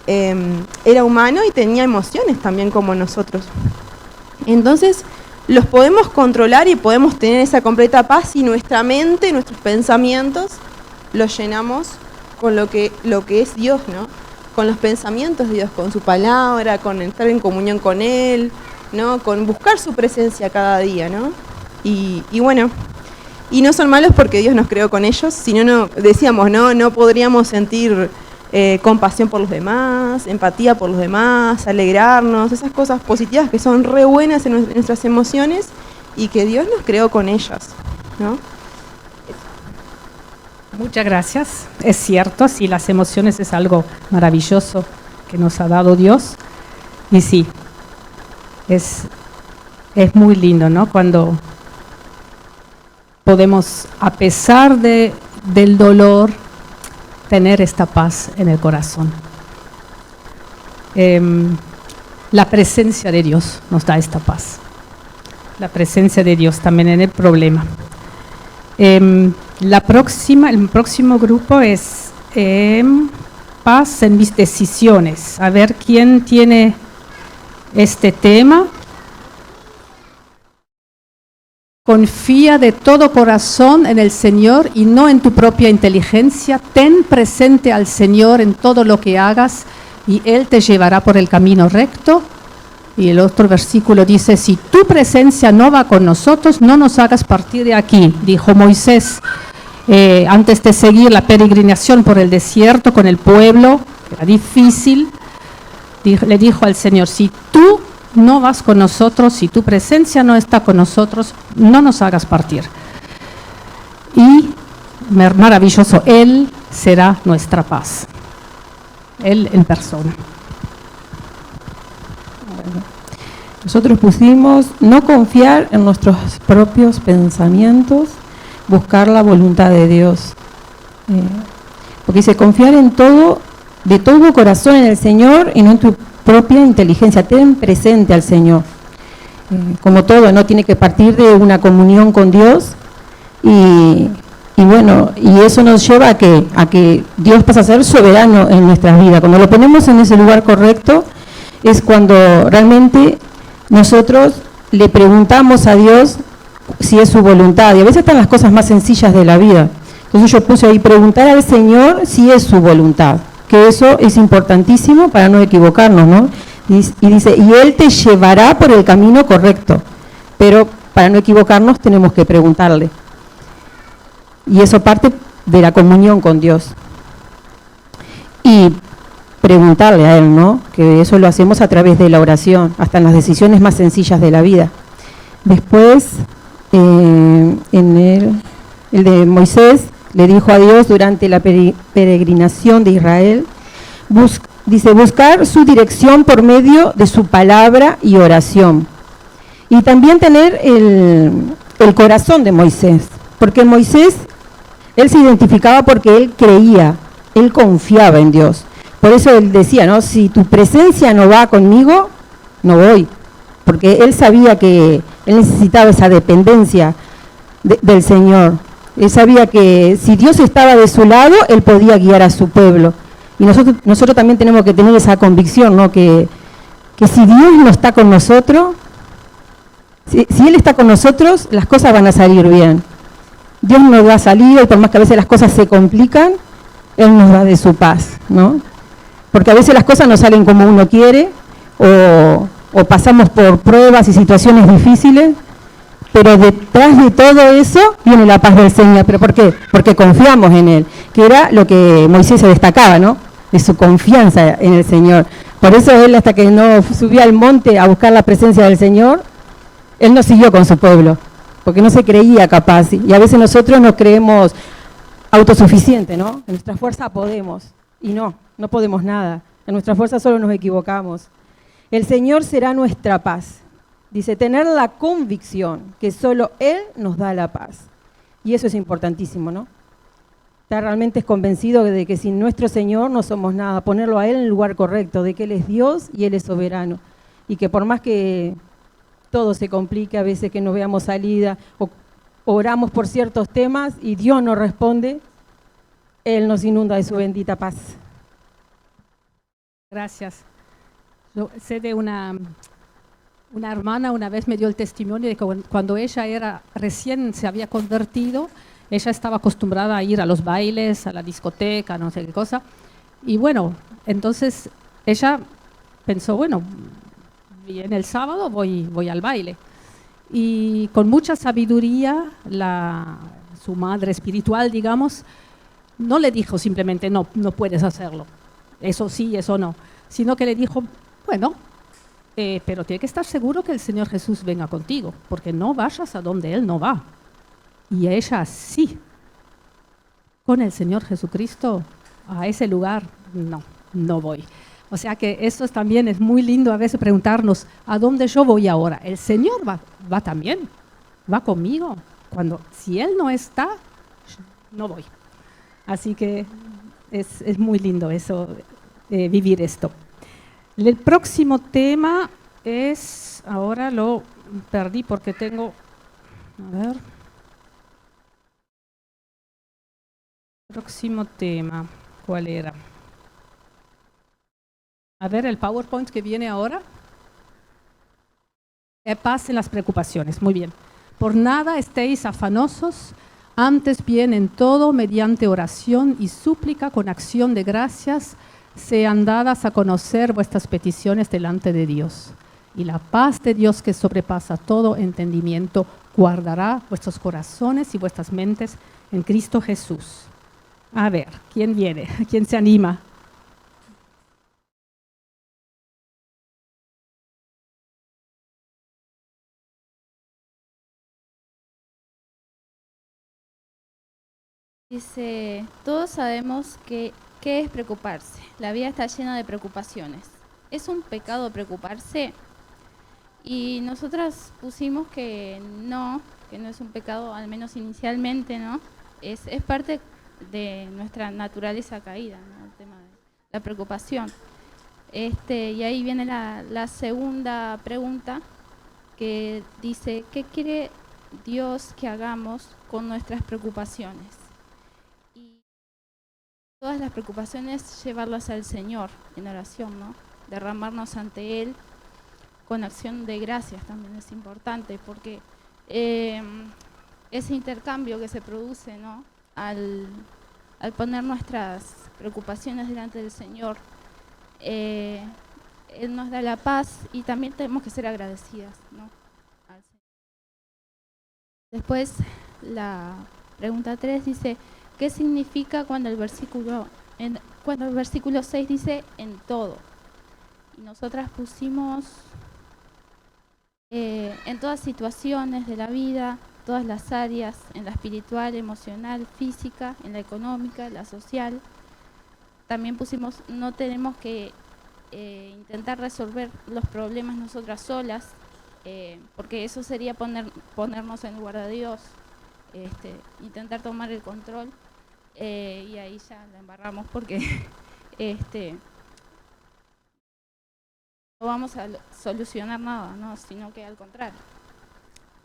era humano y tenía emociones también como nosotros. Entonces, los podemos controlar y podemos tener esa completa paz si nuestra mente, nuestros pensamientos, los llenamos con lo que es Dios, ¿no? Con los pensamientos de Dios, con su palabra, con estar en comunión con Él, ¿no? Con buscar su presencia cada día, ¿no? Y bueno, y no son malos porque Dios nos creó con ellos, si no, decíamos, no podríamos sentir compasión por los demás, empatía por los demás, alegrarnos, esas cosas positivas que son re buenas en nuestras emociones y que Dios nos creó con ellas, ¿no? Muchas gracias. Es cierto, sí, las emociones es algo maravilloso que nos ha dado Dios. Y sí, es muy lindo, ¿no? Cuando podemos, a pesar del dolor, tener esta paz en el corazón. La presencia de Dios nos da esta paz. La presencia de Dios también en el problema. El próximo grupo es paz en mis decisiones. A ver quién tiene este tema. Confía de todo corazón en el Señor y no en tu propia inteligencia. Ten presente al Señor en todo lo que hagas y Él te llevará por el camino recto. Y el otro versículo dice, si tu presencia no va con nosotros, no nos hagas partir de aquí, dijo Moisés antes de seguir la peregrinación por el desierto con el pueblo, que era difícil. Le dijo al Señor, si tú no vas con nosotros, si tu presencia no está con nosotros, no nos hagas partir. Y maravilloso, Él será nuestra paz. Él en persona. Nosotros pusimos no confiar en nuestros propios pensamientos, buscar la voluntad de Dios. Porque dice, confiar en todo, de todo corazón en el Señor y no en tu propia inteligencia. Ten presente al Señor. Como todo, no tiene que partir de una comunión con Dios y bueno, y eso nos lleva a que Dios pasa a ser soberano en nuestras vidas. Cuando lo ponemos en ese lugar correcto es cuando realmente nosotros le preguntamos a Dios si es su voluntad, y a veces están las cosas más sencillas de la vida. Entonces yo puse ahí, preguntar al Señor si es su voluntad, que eso es importantísimo para no equivocarnos, ¿no? Y dice, y Él te llevará por el camino correcto, pero para no equivocarnos tenemos que preguntarle. Y eso parte de la comunión con Dios. Y preguntarle a Él, ¿no? Que eso lo hacemos a través de la oración, hasta en las decisiones más sencillas de la vida. Después, en el de Moisés, le dijo a Dios durante la peregrinación de Israel, dice, buscar su dirección por medio de su palabra y oración. Y también tener el corazón de Moisés, porque Moisés, él se identificaba porque él creía, él confiaba en Dios. Por eso él decía, ¿no? Si tu presencia no va conmigo, no voy. Porque él sabía que él necesitaba esa dependencia del Señor. Él sabía que si Dios estaba de su lado, él podía guiar a su pueblo. Y nosotros también tenemos que tener esa convicción, ¿no? Que si Dios no está con nosotros, si Él está con nosotros, las cosas van a salir bien. Dios nos da salida y por más que a veces las cosas se complican, Él nos da de su paz, ¿no? Porque a veces las cosas no salen como uno quiere o pasamos por pruebas y situaciones difíciles, pero detrás de todo eso viene la paz del Señor. ¿Pero por qué? Porque confiamos en Él, que era lo que Moisés se destacaba, ¿no? De su confianza en el Señor. Por eso él, hasta que no subió al monte a buscar la presencia del Señor, él no siguió con su pueblo, porque no se creía capaz. Y a veces nosotros nos creemos autosuficientes, ¿no? En nuestra fuerza podemos, y no podemos nada. En nuestra fuerza solo nos equivocamos. El Señor será nuestra paz. Dice, tener la convicción que solo Él nos da la paz. Y eso es importantísimo, ¿no? Estar realmente convencido de que sin nuestro Señor no somos nada, ponerlo a Él en el lugar correcto, de que Él es Dios y Él es soberano. Y que por más que todo se complique, a veces que no veamos salida, o oramos por ciertos temas y Dios nos responde, Él nos inunda de su bendita paz. Gracias. Yo sé de una hermana, una vez me dio el testimonio de que cuando ella recién se había convertido, ella estaba acostumbrada a ir a los bailes, a la discoteca, no sé qué cosa. Y bueno, entonces ella pensó, bueno, viene el sábado, voy al baile. Y con mucha sabiduría, su madre espiritual, digamos, no le dijo simplemente, no puedes hacerlo, eso sí, eso no, sino que le dijo, bueno, pero tiene que estar seguro que el Señor Jesús venga contigo, porque no vayas a donde Él no va. Y ella sí, con el Señor Jesucristo, a ese lugar, no voy. O sea que eso también es muy lindo a veces preguntarnos, ¿a dónde yo voy ahora? ¿El Señor va también? ¿Va conmigo? Si Él no está, no voy. Así que es muy lindo eso, vivir esto. El próximo tema es, ahora lo perdí porque tengo, a ver. Próximo tema, ¿cuál era? A ver, el PowerPoint que viene ahora. Paz en las preocupaciones, muy bien. Por nada estéis afanosos, antes bien en todo, mediante oración y súplica con acción de gracias, sean dadas a conocer vuestras peticiones delante de Dios. Y la paz de Dios que sobrepasa todo entendimiento, guardará vuestros corazones y vuestras mentes en Cristo Jesús. A ver, ¿quién viene? ¿Quién se anima? Dice, todos sabemos qué es preocuparse. La vida está llena de preocupaciones. ¿Es un pecado preocuparse? Y nosotras pusimos que no es un pecado, al menos inicialmente, ¿no? Es parte de nuestra naturaleza caída, ¿no? El tema de la preocupación. Y ahí viene la segunda pregunta que dice, ¿qué quiere Dios que hagamos con nuestras preocupaciones? Y todas las preocupaciones llevarlas al Señor en oración, ¿no? Derramarnos ante Él con acción de gracias también es importante, porque ese intercambio que se produce, ¿no? Al poner nuestras preocupaciones delante del Señor, Él nos da la paz y también tenemos que ser agradecidas, ¿no? Al Señor. Después, la pregunta 3 dice, ¿qué significa cuando el versículo 6 dice en todo? Y nosotras pusimos en todas situaciones de la vida, todas las áreas, en la espiritual, emocional, física, en la económica, en la social. También pusimos, no tenemos que intentar resolver los problemas nosotras solas, porque eso sería ponernos en lugar de Dios, intentar tomar el control, y ahí ya la embarramos porque no vamos a solucionar nada, ¿no? Sino que al contrario.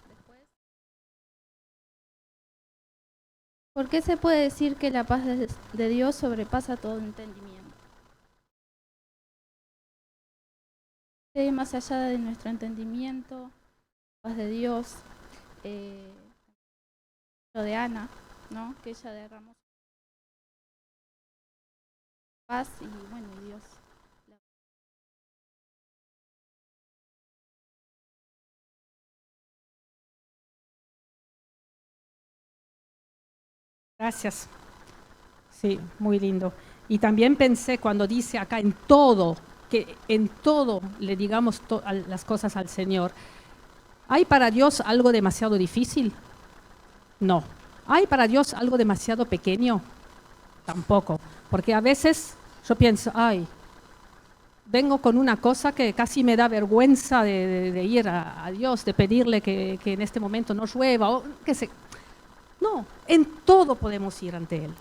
Después, ¿por qué se puede decir que la paz de Dios sobrepasa todo entendimiento? Más allá de nuestro entendimiento, la paz de Dios, lo de Ana, ¿no? Que ella derramó paz y bueno, y Dios. Gracias. Sí, muy lindo. Y también pensé cuando dice acá en todo, que en todo le digamos las cosas al Señor. ¿Hay para Dios algo demasiado difícil? No. ¿Hay para Dios algo demasiado pequeño? Tampoco. Porque a veces yo pienso, vengo con una cosa que casi me da vergüenza de ir a Dios, de pedirle que en este momento no llueva, o qué sé. No, en todo podemos ir ante Él.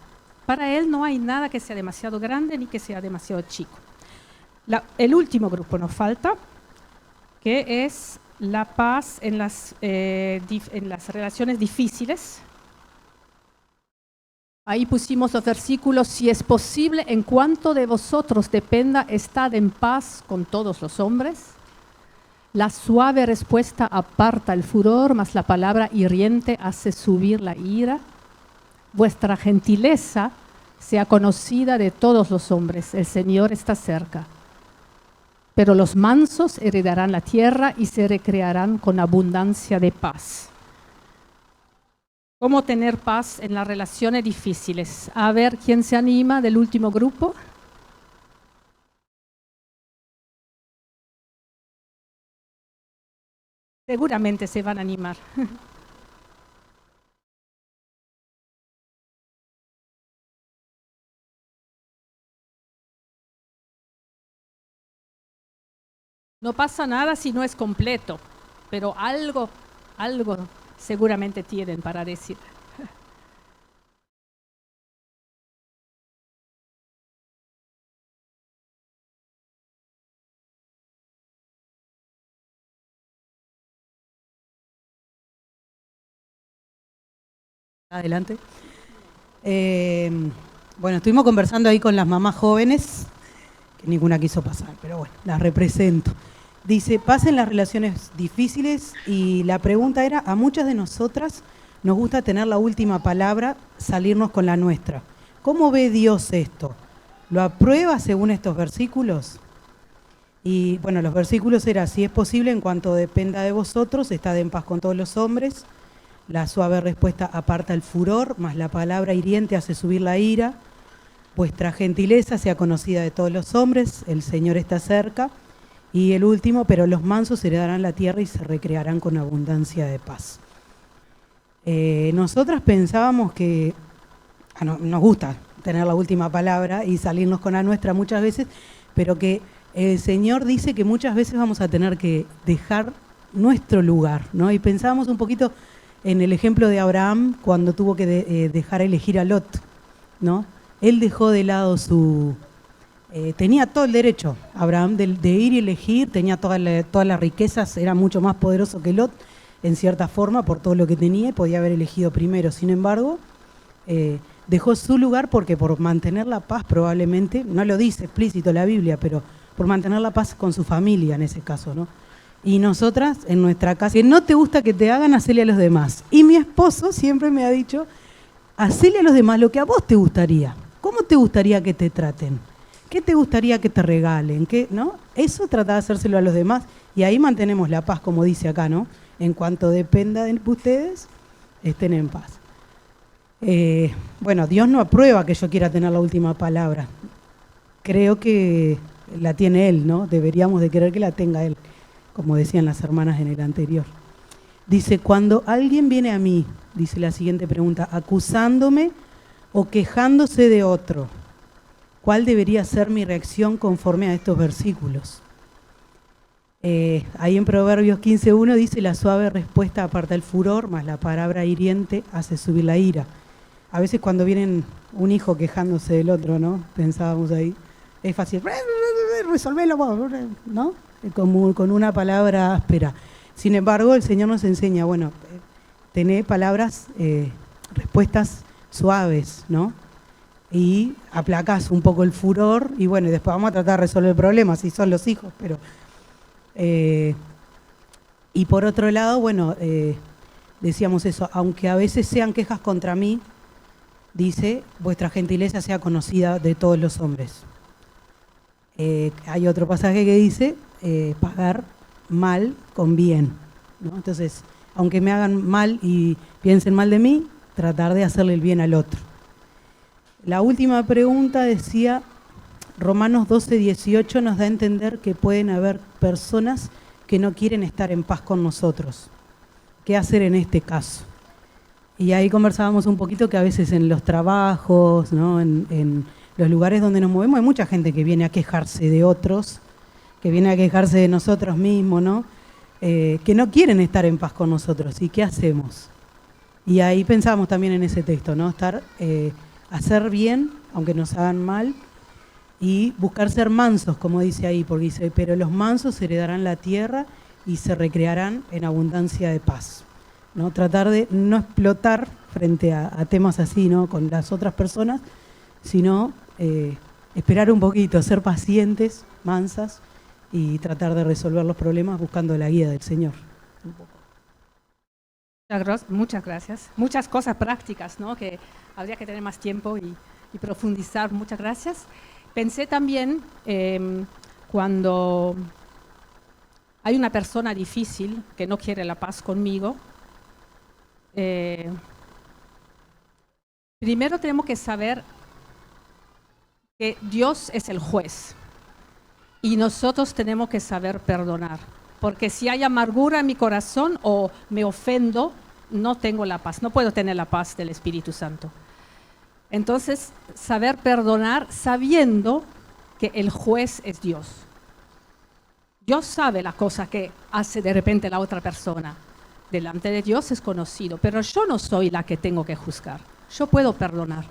Para Él no hay nada que sea demasiado grande ni que sea demasiado chico. El último grupo nos falta, que es la paz en las relaciones difíciles. Ahí pusimos los versículos: si es posible, en cuanto de vosotros dependa, estad en paz con todos los hombres. La suave respuesta aparta el furor, mas la palabra hiriente hace subir la ira. Vuestra gentileza sea conocida de todos los hombres, el Señor está cerca. Pero los mansos heredarán la tierra y se recrearán con abundancia de paz. ¿Cómo tener paz en las relaciones difíciles? A ver, ¿quién se anima del último grupo? Seguramente se van a animar. No pasa nada si no es completo, pero algo seguramente tienen para decir. Adelante. Bueno, estuvimos conversando ahí con las mamás jóvenes, que ninguna quiso pasar, pero bueno, las represento. Dice, paz en las relaciones difíciles, y la pregunta era, a muchas de nosotras nos gusta tener la última palabra, salirnos con la nuestra. ¿Cómo ve Dios esto? ¿Lo aprueba según estos versículos? Y bueno, los versículos eran, si es posible, en cuanto dependa de vosotros, estad en paz con todos los hombres. La suave respuesta aparta el furor, mas la palabra hiriente hace subir la ira. Vuestra gentileza sea conocida de todos los hombres, el Señor está cerca. Y el último, pero los mansos heredarán la tierra y se recrearán con abundancia de paz. Nosotras pensábamos que nos gusta tener la última palabra y salirnos con la nuestra muchas veces, pero que el Señor dice que muchas veces vamos a tener que dejar nuestro lugar, ¿no? Y pensábamos un poquito en el ejemplo de Abraham cuando tuvo que dejar elegir a Lot, ¿no? Él dejó de lado su... tenía todo el derecho, Abraham, de ir y elegir, tenía todas las riquezas, era mucho más poderoso que Lot, en cierta forma, por todo lo que tenía, y podía haber elegido primero. Sin embargo, dejó su lugar porque por mantener la paz probablemente, no lo dice explícito la Biblia, pero por mantener la paz con su familia en ese caso, ¿no? Y nosotras, en nuestra casa, que no te gusta que te hagan, hacele a los demás. Y mi esposo siempre me ha dicho, hacele a los demás lo que a vos te gustaría. ¿Cómo te gustaría que te traten? ¿Qué te gustaría que te regalen? ¿Qué, no? Eso trata de hacérselo a los demás y ahí mantenemos la paz, como dice acá, ¿no? En cuanto dependa de ustedes, estén en paz. Bueno, Dios no aprueba que yo quiera tener la última palabra. Creo que la tiene Él, ¿no? Deberíamos de querer que la tenga Él, como decían las hermanas en el anterior. Dice, cuando alguien viene a mí, dice la siguiente pregunta, acusándome o quejándose de otro, ¿cuál debería ser mi reacción conforme a estos versículos? Ahí en Proverbios 15:1 dice, la suave respuesta aparta el furor, mas la palabra hiriente hace subir la ira. A veces cuando viene un hijo quejándose del otro, ¿no? Pensábamos ahí, es fácil, resolvelo vos, ¿no? Como con una palabra áspera. Sin embargo, el Señor nos enseña, bueno, tener palabras, respuestas suaves, ¿no? Y aplacás un poco el furor y bueno, y después vamos a tratar de resolver el problema, si son los hijos, pero... y por otro lado, bueno, decíamos eso, aunque a veces sean quejas contra mí, dice, vuestra gentileza sea conocida de todos los hombres. Hay otro pasaje que dice, pagar mal con bien, ¿no? Entonces, aunque me hagan mal y piensen mal de mí, tratar de hacerle el bien al otro. La última pregunta decía, Romanos 12:18 nos da a entender que pueden haber personas que no quieren estar en paz con nosotros. ¿Qué hacer en este caso? Y ahí conversábamos un poquito que a veces en los trabajos, ¿no? en los lugares donde nos movemos, hay mucha gente que viene a quejarse de otros, que viene a quejarse de nosotros mismos, ¿no? Que no quieren estar en paz con nosotros. ¿Y qué hacemos? Y ahí pensamos también en ese texto, ¿no? Hacer bien, aunque nos hagan mal, y buscar ser mansos, como dice ahí, porque dice, pero los mansos heredarán la tierra y se recrearán en abundancia de paz, ¿no? Tratar de no explotar frente a temas así, ¿no? Con las otras personas, sino esperar un poquito, ser pacientes, mansas, y tratar de resolver los problemas buscando la guía del Señor. Un poco. Muchas gracias. Muchas cosas prácticas, ¿no? Que habría que tener más tiempo y profundizar. Muchas gracias. Pensé también cuando hay una persona difícil que no quiere la paz conmigo, primero tenemos que saber que Dios es el juez y nosotros tenemos que saber perdonar. Porque si hay amargura en mi corazón o me ofendo, no tengo la paz, no puedo tener la paz del Espíritu Santo. Entonces, saber perdonar sabiendo que el juez es Dios. Dios sabe la cosa que hace de repente la otra persona. Delante de Dios es conocido, pero yo no soy la que tengo que juzgar. Yo puedo perdonar.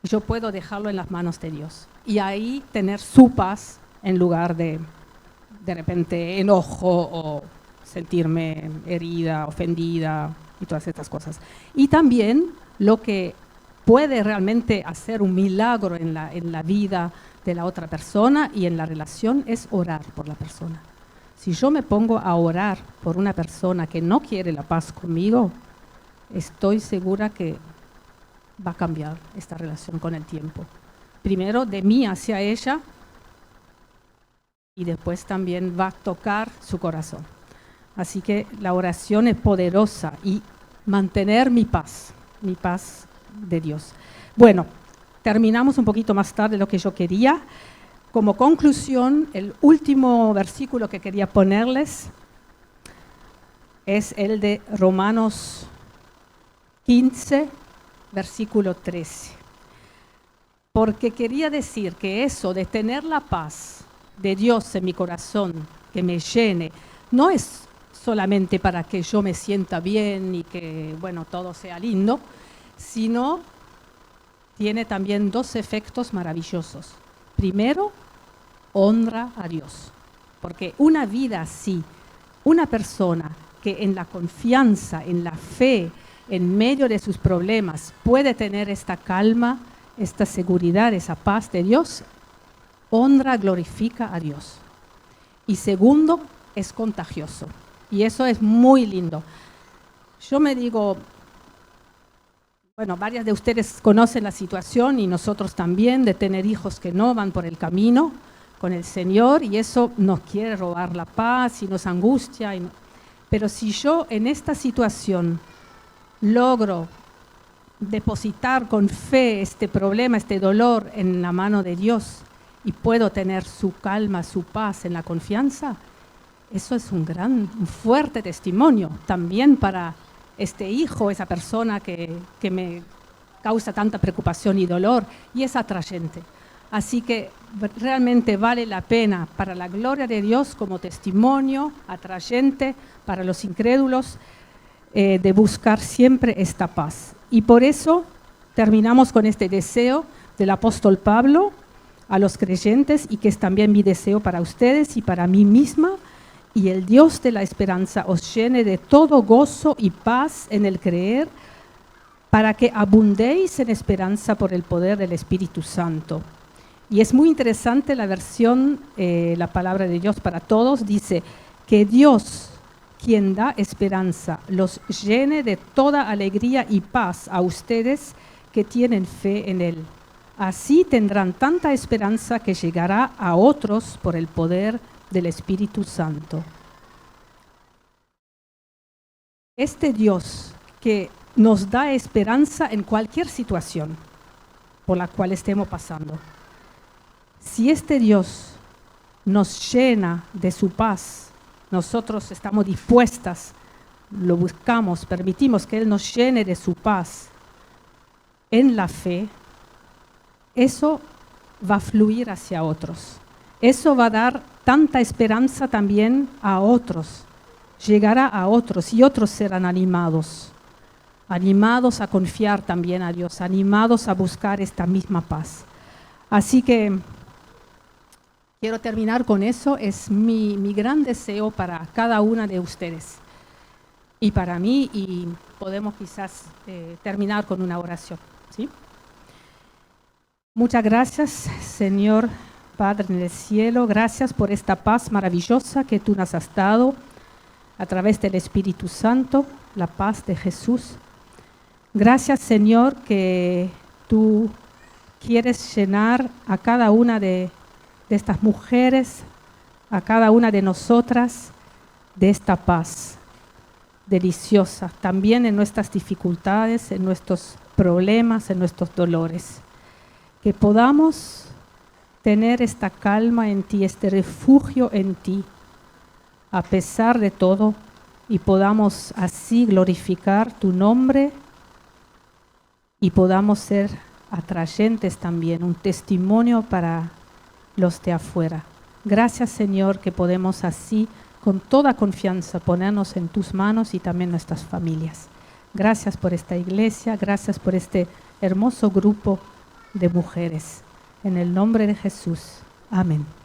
Yo puedo dejarlo en las manos de Dios. Y ahí tener su paz en lugar de repente enojo o sentirme herida, ofendida y todas estas cosas. Y también lo que puede realmente hacer un milagro en la vida de la otra persona y en la relación es orar por la persona. Si yo me pongo a orar por una persona que no quiere la paz conmigo, estoy segura que va a cambiar esta relación con el tiempo. Primero de mí hacia ella y después también va a tocar su corazón. Así que la oración es poderosa y mantener mi paz de Dios. Bueno, terminamos un poquito más tarde de lo que yo quería. Como conclusión, el último versículo que quería ponerles es el de Romanos 15, versículo 13. Porque quería decir que eso de tener la paz de Dios en mi corazón, que me llene, no es solamente para que yo me sienta bien y que, bueno, todo sea lindo, sino tiene también dos efectos maravillosos. Primero, honra a Dios, porque una vida así, una persona que en la confianza, en la fe, en medio de sus problemas, puede tener esta calma, esta seguridad, esa paz de Dios, honra, glorifica a Dios. Y segundo, es contagioso. Y eso es muy lindo. Yo me digo, bueno, varias de ustedes conocen la situación y nosotros también, de tener hijos que no van por el camino con el Señor y eso nos quiere robar la paz y nos angustia. Pero si yo en esta situación logro depositar con fe este problema, este dolor en la mano de Dios y puedo tener su calma, su paz en la confianza, eso es un fuerte testimonio también para este hijo, esa persona que me causa tanta preocupación y dolor, y es atrayente. Así que realmente vale la pena para la gloria de Dios como testimonio atrayente para los incrédulos de buscar siempre esta paz. Y por eso terminamos con este deseo del apóstol Pablo a los creyentes y que es también mi deseo para ustedes y para mí misma. Y el Dios de la esperanza os llene de todo gozo y paz en el creer, para que abundéis en esperanza por el poder del Espíritu Santo. Y es muy interesante la versión, la palabra de Dios para todos, dice que Dios, quien da esperanza, los llene de toda alegría y paz a ustedes que tienen fe en Él. Así tendrán tanta esperanza que llegará a otros por el poder del Espíritu Santo. Este Dios que nos da esperanza en cualquier situación por la cual estemos pasando. Si este Dios nos llena de su paz, nosotros estamos dispuestas, lo buscamos, permitimos que Él nos llene de su paz en la fe, eso va a fluir hacia otros. Eso va a dar tanta esperanza también a otros, llegará a otros y otros serán animados animados a confiar también a Dios, animados a buscar esta misma paz. Así que quiero terminar con eso, es mi gran deseo para cada una de ustedes y para mí, y podemos quizás terminar con una oración, ¿sí? Muchas gracias, Señor Padre en el cielo, gracias por esta paz maravillosa que tú nos has dado a través del Espíritu Santo, la paz de Jesús. Gracias, Señor, que tú quieres llenar a cada una de estas mujeres, a cada una de nosotras, de esta paz deliciosa, también en nuestras dificultades, en nuestros problemas, en nuestros dolores. Que podamos tener esta calma en ti, este refugio en ti, a pesar de todo, y podamos así glorificar tu nombre y podamos ser atrayentes también, un testimonio para los de afuera. Gracias, Señor, que podemos así, con toda confianza, ponernos en tus manos y también nuestras familias. Gracias por esta iglesia, gracias por este hermoso grupo de mujeres. En el nombre de Jesús. Amén.